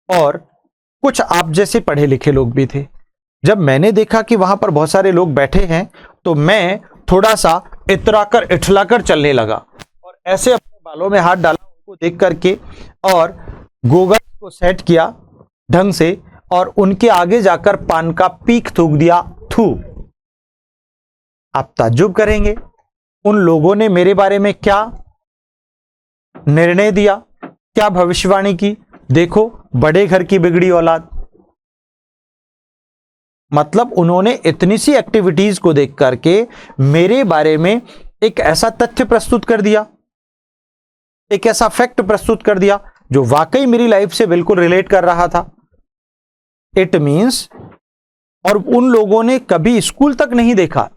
और कुछ आप जैसे पढ़े लिखे लोग भी थे। जब मैंने देखा कि वहां पर बहुत सारे लोग बैठे हैं तो मैं थोड़ा सा इतराकर इठलाकर चलने लगा और ऐसे अपने बालों में हाथ डाला उनको देख करके, और गूगल को सेट किया ढंग से और उनके आगे जाकर पान का पीक थूक दिया। थू। आप ताज्जुब करेंगे उन लोगों ने मेरे बारे में क्या निर्णय दिया, क्या भविष्यवाणी की। देखो, बड़े घर की बिगड़ी औलाद। मतलब उन्होंने इतनी सी एक्टिविटीज को देख करके मेरे बारे में एक ऐसा तथ्य प्रस्तुत कर दिया, एक ऐसा फैक्ट प्रस्तुत कर दिया जो वाकई मेरी लाइफ से बिल्कुल रिलेट कर रहा था। इट मींस, और उन लोगों ने कभी स्कूल तक नहीं देखा,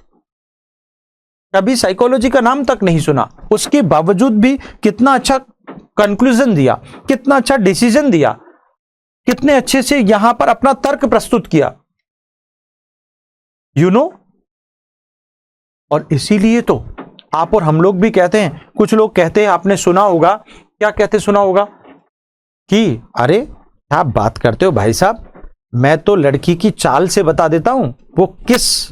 कभी साइकोलॉजी का नाम तक नहीं सुना, उसके बावजूद भी कितना अच्छा कंक्लूजन दिया, कितना अच्छा डिसीजन दिया, कितने अच्छे से यहां पर अपना तर्क प्रस्तुत किया, यू नो। और इसीलिए तो आप और हम लोग भी कहते हैं, कुछ लोग कहते हैं, आपने सुना होगा, क्या कहते सुना होगा कि अरे क्या बात करते हो भाई साहब, मैं तो लड़की की चाल से बता देता हूं वो किस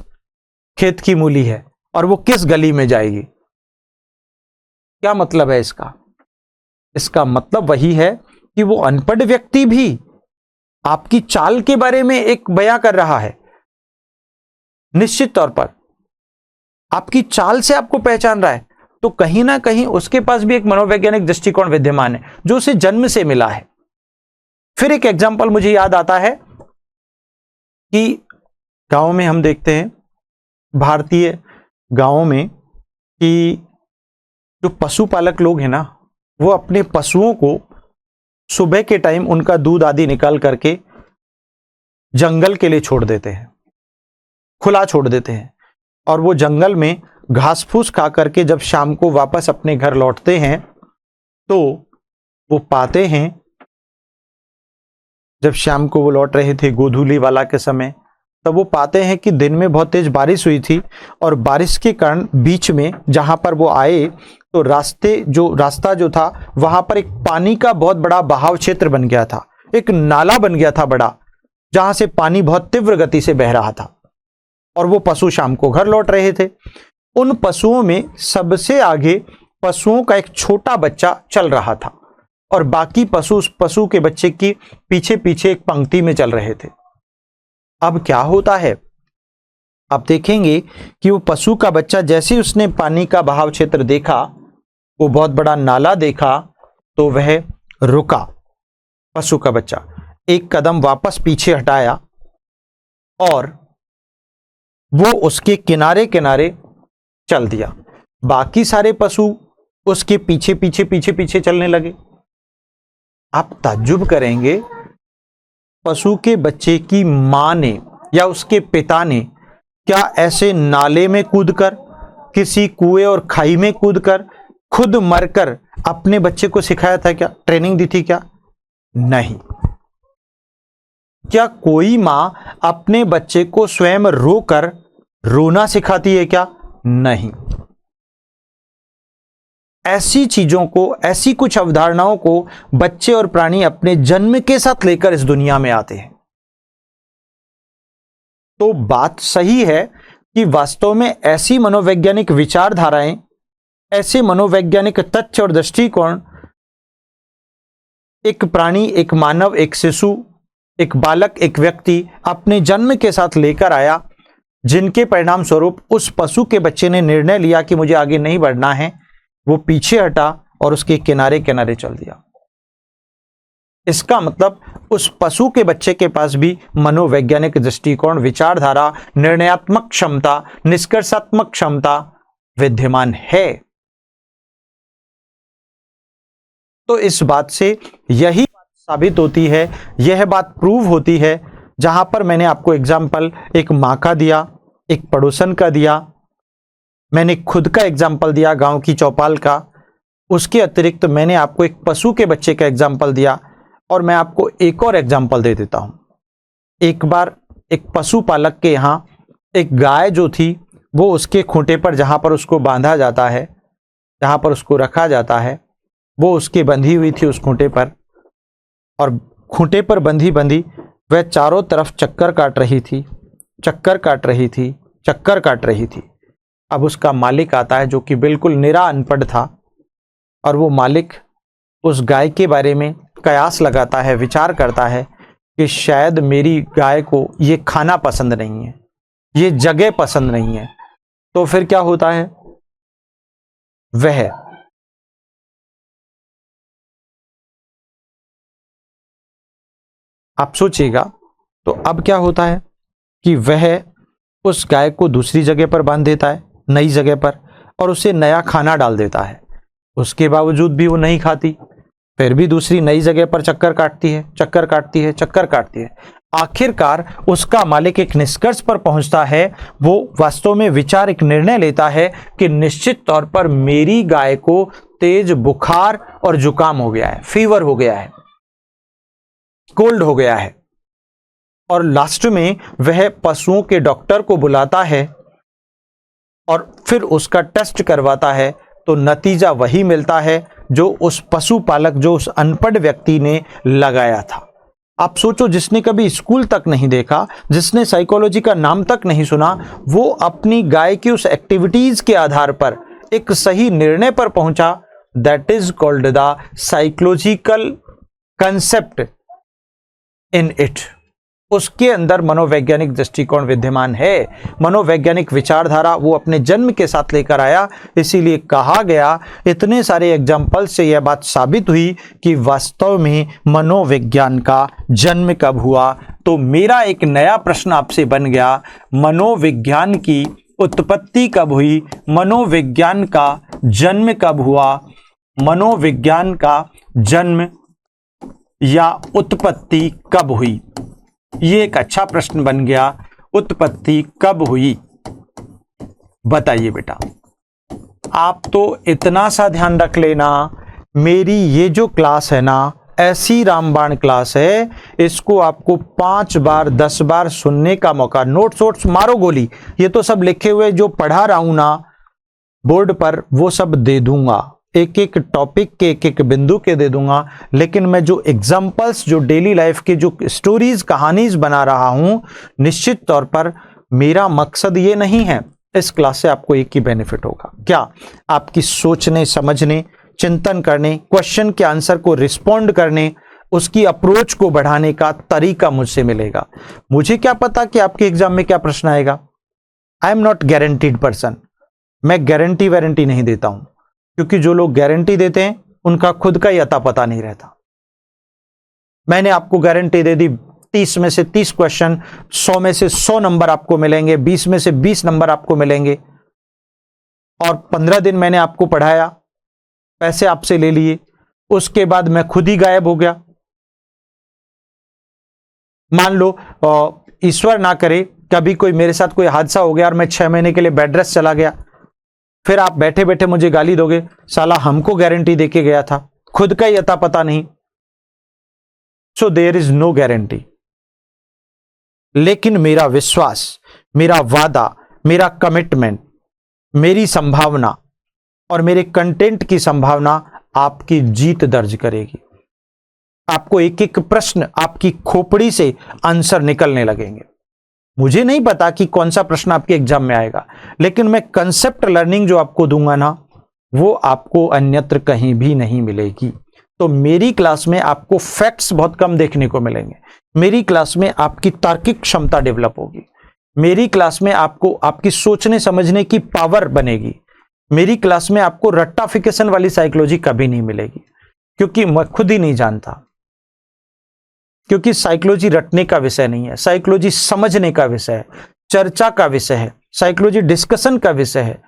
खेत की मूली है और वो किस गली में जाएगी। क्या मतलब है इसका? इसका मतलब वही है कि वो अनपढ़ व्यक्ति भी आपकी चाल के बारे में एक बयां कर रहा है। निश्चित तौर पर आपकी चाल से आपको पहचान रहा है, तो कहीं ना कहीं उसके पास भी एक मनोवैज्ञानिक दृष्टिकोण विद्यमान है जो उसे जन्म से मिला है। फिर एक एग्जाम्पल मुझे याद आता है कि गांव में हम देखते हैं, भारतीय गांवों में, कि जो पशुपालक लोग हैं ना, वो अपने पशुओं को सुबह के टाइम उनका दूध आदि निकाल करके जंगल के लिए छोड़ देते हैं, खुला छोड़ देते हैं, और वो जंगल में घास फूस खा करके जब शाम को वापस अपने घर लौटते हैं तो वो पाते हैं, जब शाम को वो लौट रहे थे गोधूली वाला के समय, तब वो पाते हैं कि दिन में बहुत तेज बारिश हुई थी और बारिश के कारण बीच में जहां पर वो आए तो रास्ता जो था वहां पर एक पानी का बहुत बड़ा बहाव क्षेत्र बन गया था, एक नाला बन गया था बड़ा, जहां से पानी बहुत तीव्र गति से बह रहा था। और वो पशु शाम को घर लौट रहे थे। उन पशुओं में सबसे आगे पशुओं का एक छोटा बच्चा चल रहा था और बाकी पशु उस पशु के बच्चे की पीछे पीछे एक पंक्ति में चल रहे थे। अब क्या होता है, आप देखेंगे कि वो पशु का बच्चा जैसे उसने पानी का बहाव क्षेत्र देखा, वो बहुत बड़ा नाला देखा, तो वह रुका। पशु का बच्चा एक कदम वापस पीछे हटाया और वो उसके किनारे किनारे चल दिया। बाकी सारे पशु उसके पीछे पीछे पीछे पीछे चलने लगे। आप ताज्जुब करेंगे, पशु के बच्चे की मां ने या उसके पिता ने क्या ऐसे नाले में कूदकर, किसी कुएं और खाई में कूदकर, खुद मरकर अपने बच्चे को सिखाया था क्या? ट्रेनिंग दी थी क्या? नहीं। क्या कोई मां अपने बच्चे को स्वयं रोकर रोना सिखाती है क्या? नहीं। ऐसी चीजों को, ऐसी कुछ अवधारणाओं को बच्चे और प्राणी अपने जन्म के साथ लेकर इस दुनिया में आते हैं। तो बात सही है कि वास्तव में ऐसी मनोवैज्ञानिक विचारधाराएं, ऐसे मनोवैज्ञानिक तथ्य और दृष्टिकोण एक प्राणी, एक मानव, एक शिशु, एक बालक, एक व्यक्ति अपने जन्म के साथ लेकर आया, जिनके परिणाम स्वरूप उस पशु के बच्चे ने निर्णय लिया कि मुझे आगे नहीं बढ़ना है, वो पीछे हटा और उसके किनारे किनारे चल दिया। इसका मतलब उस पशु के बच्चे के पास भी मनोवैज्ञानिक दृष्टिकोण, विचारधारा, निर्णयात्मक क्षमता, निष्कर्षात्मक क्षमता विद्यमान है। तो इस बात से यही बात साबित होती है, यह बात प्रूव होती है, जहां पर मैंने आपको एग्जाम्पल एक मां का दिया, एक पड़ोसन का दिया, मैंने खुद का एग्जाम्पल दिया गांव की चौपाल का, उसके अतिरिक्त मैंने आपको एक पशु के बच्चे का एग्जाम्पल दिया, और मैं आपको एक और एग्जाम्पल दे देता हूं। एक बार एक पशुपालक के यहां एक गाय जो थी, वो उसके खूंटे पर, जहां पर उसको बांधा जाता है, जहां पर उसको रखा जाता है, वो उसके बंधी हुई थी उस खूंटे पर, और खूंटे पर बंधी बंधी वह चारों तरफ चक्कर काट रही थी, चक्कर काट रही थी, चक्कर काट रही थी। अब उसका मालिक आता है, जो कि बिल्कुल निरा अनपढ़ था, और वो मालिक उस गाय के बारे में कयास लगाता है, विचार करता है कि शायद मेरी गाय को ये खाना पसंद नहीं है, ये जगह पसंद नहीं है। तो फिर क्या होता है, वह आप सोचिएगा, तो अब क्या होता है कि वह उस गाय को दूसरी जगह पर बांध देता है, नई जगह पर, और उसे नया खाना डाल देता है। उसके बावजूद भी वो नहीं खाती, फिर भी दूसरी नई जगह पर चक्कर काटती है, चक्कर काटती है, चक्कर काटती है। आखिरकार उसका मालिक एक निष्कर्ष पर पहुंचता है, वो वास्तव में विचार, एक निर्णय लेता है कि निश्चित तौर पर मेरी गाय को तेज बुखार और जुकाम हो गया है, फीवर हो गया है, कोल्ड हो गया है। और लास्ट में वह पशुओं के डॉक्टर को बुलाता है और फिर उसका टेस्ट करवाता है, तो नतीजा वही मिलता है जो उस पशुपालक, जो उस अनपढ़ व्यक्ति ने लगाया था। आप सोचो, जिसने कभी स्कूल तक नहीं देखा, जिसने साइकोलॉजी का नाम तक नहीं सुना, वो अपनी गाय की उस एक्टिविटीज के आधार पर एक सही निर्णय पर पहुंचा। That is called the psychological concept in it. उसके अंदर मनोवैज्ञानिक दृष्टिकोण विद्यमान है, मनोवैज्ञानिक विचारधारा वो अपने जन्म के साथ लेकर आया। इसीलिए कहा गया, इतने सारे एग्जाम्पल से यह बात साबित हुई कि वास्तव में मनोविज्ञान का जन्म कब हुआ। तो मेरा एक नया प्रश्न आपसे बन गया, मनोविज्ञान की उत्पत्ति कब हुई, मनोविज्ञान का जन्म कब हुआ, मनोविज्ञान का जन्म या उत्पत्ति कब हुई। ये एक अच्छा प्रश्न बन गया, उत्पत्ति कब हुई, बताइए बेटा। आप तो इतना सा ध्यान रख लेना, मेरी ये जो क्लास है ना, ऐसी रामबाण क्लास है, इसको आपको 5 बार 10 बार सुनने का मौका, नोट्स वोट्स मारो गोली, ये तो सब लिखे हुए जो पढ़ा रहा हूं ना बोर्ड पर, वो सब दे दूंगा, एक एक टॉपिक के एक एक बिंदु के दे दूंगा। लेकिन मैं जो एग्जाम्पल्स, जो डेली लाइफ के जो स्टोरीज, कहानीज बना रहा हूं, निश्चित तौर पर मेरा मकसद ये नहीं है, इस क्लास से आपको एक ही बेनिफिट होगा, क्या, आपकी सोचने, समझने, चिंतन करने, क्वेश्चन के आंसर को रिस्पॉन्ड करने, उसकी अप्रोच को बढ़ाने का तरीका मुझसे मिलेगा। मुझे क्या पता कि आपके एग्जाम में क्या प्रश्न आएगा। I am not guaranteed person, मैं गारंटी वारंटी नहीं देता हूं, क्योंकि जो लोग गारंटी देते हैं उनका खुद का ही अता पता नहीं रहता। मैंने आपको गारंटी दे दी, 30 में से 30 क्वेश्चन, 100 में से 100 नंबर आपको मिलेंगे, 20 में से 20 नंबर आपको मिलेंगे, और 15 दिन मैंने आपको पढ़ाया, पैसे आपसे ले लिए, उसके बाद मैं खुद ही गायब हो गया। मान लो ईश्वर ना करे, कभी कोई मेरे साथ कोई हादसा हो गया और मैं 6 महीने के लिए बेड रेस्ट चला गया, फिर आप बैठे बैठे मुझे गाली दोगे, साला हमको गारंटी देके गया था, खुद का ही अता पता नहीं। So there is no guarantee. लेकिन मेरा विश्वास, मेरा वादा, मेरा कमिटमेंट, मेरी संभावना और मेरे कंटेंट की संभावना आपकी जीत दर्ज करेगी। आपको एक एक प्रश्न आपकी खोपड़ी से आंसर निकलने लगेंगे। मुझे नहीं पता कि कौन सा प्रश्न आपके एग्जाम में आएगा, लेकिन मैं कंसेप्ट लर्निंग जो आपको दूंगा ना, वो आपको अन्यत्र कहीं भी नहीं मिलेगी। तो मेरी क्लास में आपको फैक्ट्स बहुत कम देखने को मिलेंगे। मेरी क्लास में आपकी तार्किक क्षमता डेवलप होगी। मेरी क्लास में आपको आपकी सोचने समझने की पावर बनेगी। मेरी क्लास में आपको रट्टाफिकेशन वाली साइकोलॉजी कभी नहीं मिलेगी, क्योंकि मैं खुद ही नहीं जानता। क्योंकि साइकोलॉजी रटने का विषय नहीं है, साइकोलॉजी समझने का विषय है, चर्चा का विषय है, साइकोलॉजी डिस्कशन का विषय है,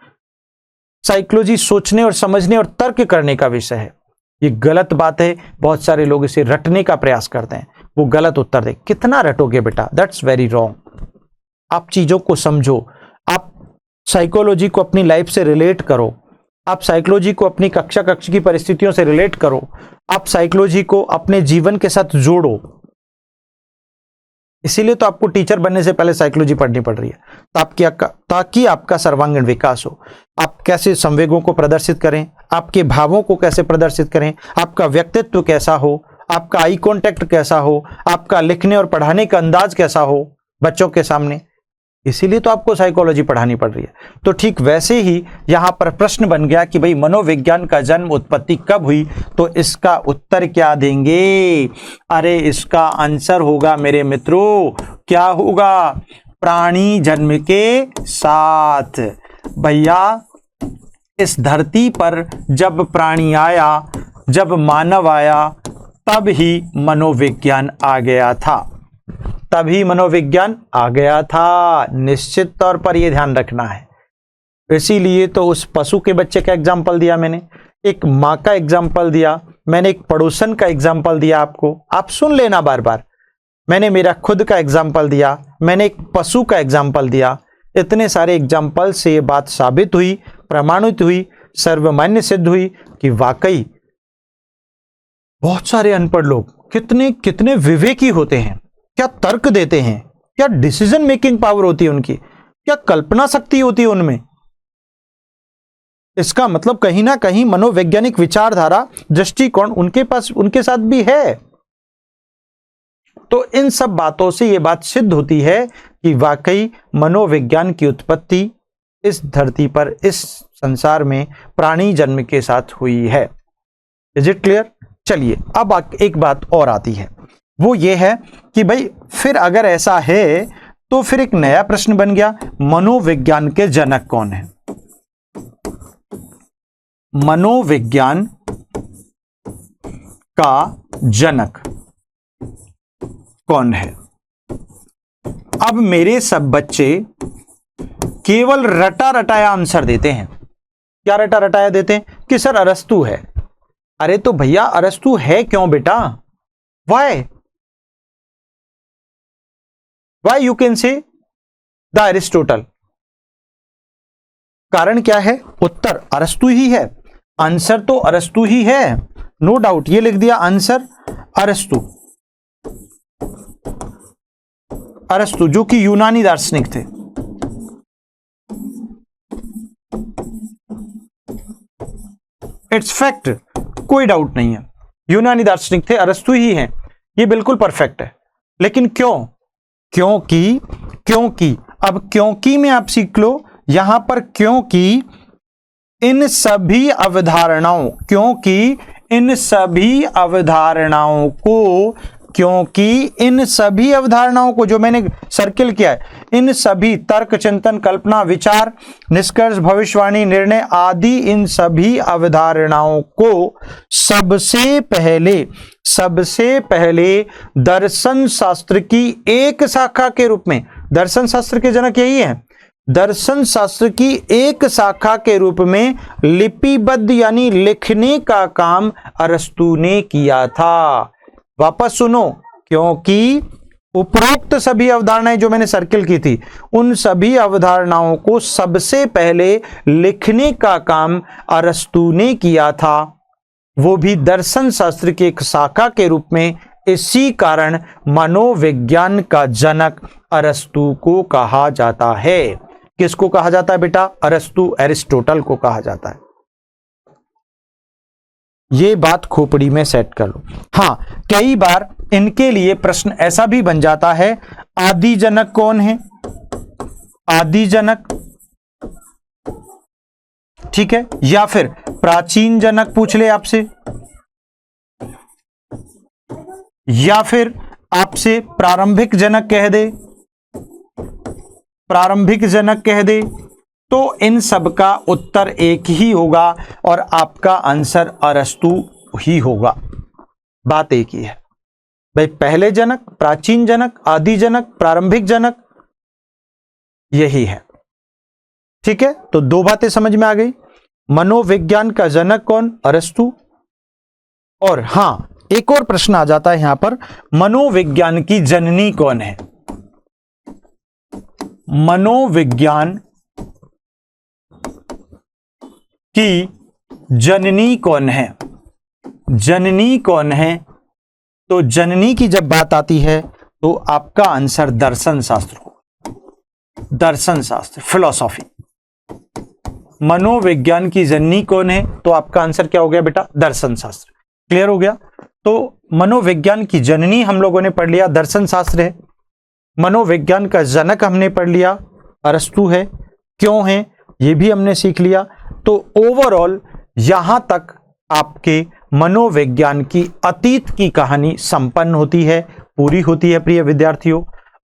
साइकोलॉजी सोचने और समझने और तर्क करने का विषय है। ये गलत बात है। बहुत सारे लोग इसे रटने का प्रयास करते हैं, वो गलत उत्तर दे। कितना रटोगे बेटा, दैट्स वेरी रॉन्ग। आप चीजों को समझो, आप साइकोलॉजी को अपनी लाइफ से रिलेट करो, आप साइकोलॉजी को अपनी कक्षा की परिस्थितियों से रिलेट करो, आप साइकोलॉजी को अपने जीवन के साथ जोड़ो। इसीलिए तो आपको टीचर बनने से पहले साइकोलॉजी पढ़नी पड़ रही है, ताकि आपका सर्वांगीण विकास हो। आप कैसे संवेगों को प्रदर्शित करें, आपके भावों को कैसे प्रदर्शित करें, आपका व्यक्तित्व कैसा हो, आपका आई कांटेक्ट कैसा हो, आपका लिखने और पढ़ाने का अंदाज कैसा हो बच्चों के सामने। इसीलिए तो आपको साइकोलॉजी पढ़ानी पड़ रही है। तो ठीक वैसे ही यहां पर प्रश्न बन गया कि भाई मनोविज्ञान का जन्म उत्पत्ति कब हुई, तो इसका उत्तर क्या देंगे? अरे इसका आंसर होगा मेरे मित्रों, क्या होगा? प्राणी जन्म के साथ। भैया इस धरती पर जब प्राणी आया, जब मानव आया, तब ही मनोविज्ञान आ गया था, तभी मनोविज्ञान आ गया था। निश्चित तौर पर यह ध्यान रखना है। इसीलिए तो उस पशु के बच्चे का एग्जाम्पल दिया मैंने, एक माँ का एग्जाम्पल दिया मैंने, एक पड़ोसन का एग्जाम्पल दिया आपको। आप सुन लेना बार बार। मैंने मेरा खुद का एग्जाम्पल दिया, मैंने एक पशु का एग्जाम्पल दिया। इतने सारे एग्जाम्पल से ये बात साबित हुई, प्रमाणित हुई, सर्वमान्य सिद्ध हुई कि वाकई बहुत सारे अनपढ़ लोग कितने कितने विवेकी होते हैं, क्या तर्क देते हैं, क्या डिसीजन मेकिंग पावर होती है उनकी, क्या कल्पना शक्ति होती है उनमें। इसका मतलब कहीं ना कहीं मनोवैज्ञानिक विचारधारा, दृष्टिकोण उनके पास, उनके साथ भी है। तो इन सब बातों से यह बात सिद्ध होती है कि वाकई मनोविज्ञान की उत्पत्ति इस धरती पर, इस संसार में प्राणी जन्म के साथ हुई है। Is it clear? चलिए अब एक बात और आती है, वो ये है कि भाई फिर अगर ऐसा है तो फिर एक नया प्रश्न बन गया, मनोविज्ञान के जनक कौन है? मनोविज्ञान का जनक कौन है? अब मेरे सब बच्चे केवल रटा रटाया आंसर देते हैं। क्या रटा रटाया देते हैं? कि सर अरस्तु है। अरे तो भैया अरस्तु है क्यों बेटा? Why you can say the Aristotle? कारण क्या है? उत्तर अरस्तु ही है, आंसर तो अरस्तु ही है, नो डाउट। ये लिख दिया आंसर अरस्तु, अरस्तु जो कि यूनानी दार्शनिक थे। इट्स फैक्ट, कोई डाउट नहीं है, यूनानी दार्शनिक थे, अरस्तु ही हैं, ये बिल्कुल परफेक्ट है। लेकिन क्यों? क्योंकि अब क्योंकि में आप सीख लो यहां पर, क्योंकि इन सभी अवधारणाओं, क्योंकि इन सभी अवधारणाओं को, क्योंकि इन सभी अवधारणाओं को जो मैंने सर्किल किया है, इन सभी तर्क, चिंतन, कल्पना, विचार, निष्कर्ष, भविष्यवाणी, निर्णय आदि इन सभी अवधारणाओं को सबसे पहले दर्शन शास्त्र की एक शाखा के रूप में, दर्शन शास्त्र के जनक यही है, दर्शन शास्त्र की एक शाखा के रूप में लिपिबद्ध यानी लिखने का काम अरस्तु ने किया था। वापस सुनो, क्योंकि उपरोक्त सभी अवधारणाएं जो मैंने सर्किल की थी, उन सभी अवधारणाओं को सबसे पहले लिखने का काम अरस्तु ने किया था, वो भी दर्शन शास्त्र की एक शाखा के रूप में। इसी कारण मनोविज्ञान का जनक अरस्तु को कहा जाता है। किसको कहा जाता है बेटा? अरस्तु, एरिस्टोटल को कहा जाता है। ये बात खोपड़ी में सेट कर लो। हाँ, कई बार इनके लिए प्रश्न ऐसा भी बन जाता है, आदि जनक कौन है, आदि जनक, ठीक है, या फिर प्राचीन जनक पूछ ले आपसे, या फिर आपसे प्रारंभिक जनक कह दे, प्रारंभिक जनक कह दे, तो इन सब का उत्तर एक ही होगा और आपका आंसर अरस्तु ही होगा। बात एक ही है भाई, पहले जनक, प्राचीन जनक, आदि जनक, प्रारंभिक जनक, यही है। ठीक है, तो दो बातें समझ में आ गई। मनोविज्ञान का जनक कौन, अरस्तु। और हां, एक और प्रश्न आ जाता है यहां पर, मनोविज्ञान की जननी कौन है, मनोविज्ञान की जननी कौन है, जननी कौन है। तो जननी की जब बात आती है तो आपका आंसर दर्शन शास्त्र होगा, दर्शन शास्त्र, फिलॉसॉफी। मनोविज्ञान की जननी कौन है, तो आपका आंसर क्या हो गया बेटा, दर्शन शास्त्र। क्लियर हो गया। तो मनोविज्ञान की जननी हम लोगों ने पढ़ लिया, दर्शन शास्त्र है। मनोविज्ञान का जनक हमने पढ़ लिया, अरस्तु है। क्यों है ये भी हमने सीख लिया। तो ओवरऑल यहां तक आपके मनोविज्ञान की अतीत की कहानी संपन्न होती है, पूरी होती है प्रिय विद्यार्थियों।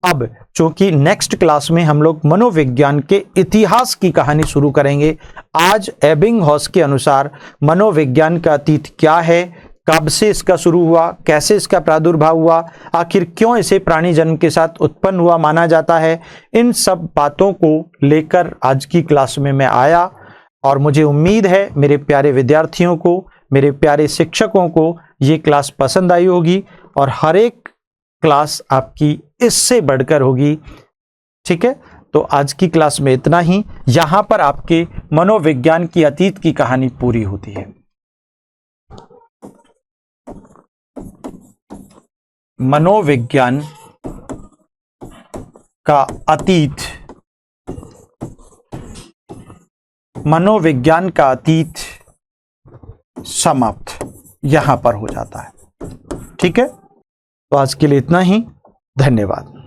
अब चूंकि नेक्स्ट क्लास में हम लोग मनोविज्ञान के इतिहास की कहानी शुरू करेंगे। आज एबिंगहॉस के अनुसार मनोविज्ञान का अतीत क्या है, कब से इसका शुरू हुआ, कैसे इसका प्रादुर्भाव हुआ, आखिर क्यों इसे प्राणी जन्म के साथ उत्पन्न हुआ माना जाता है, इन सब बातों को लेकर आज की क्लास में मैं आया। और मुझे उम्मीद है मेरे प्यारे विद्यार्थियों को, मेरे प्यारे शिक्षकों को ये क्लास पसंद आई होगी और हर एक क्लास आपकी इससे बढ़कर होगी। ठीक है, तो आज की क्लास में इतना ही। यहां पर आपके मनोविज्ञान की अतीत की कहानी पूरी होती है। मनोविज्ञान का अतीत, मनोविज्ञान का अतीत समाप्त यहां पर हो जाता है। ठीक है, तो आज के लिए इतना ही। धन्यवाद।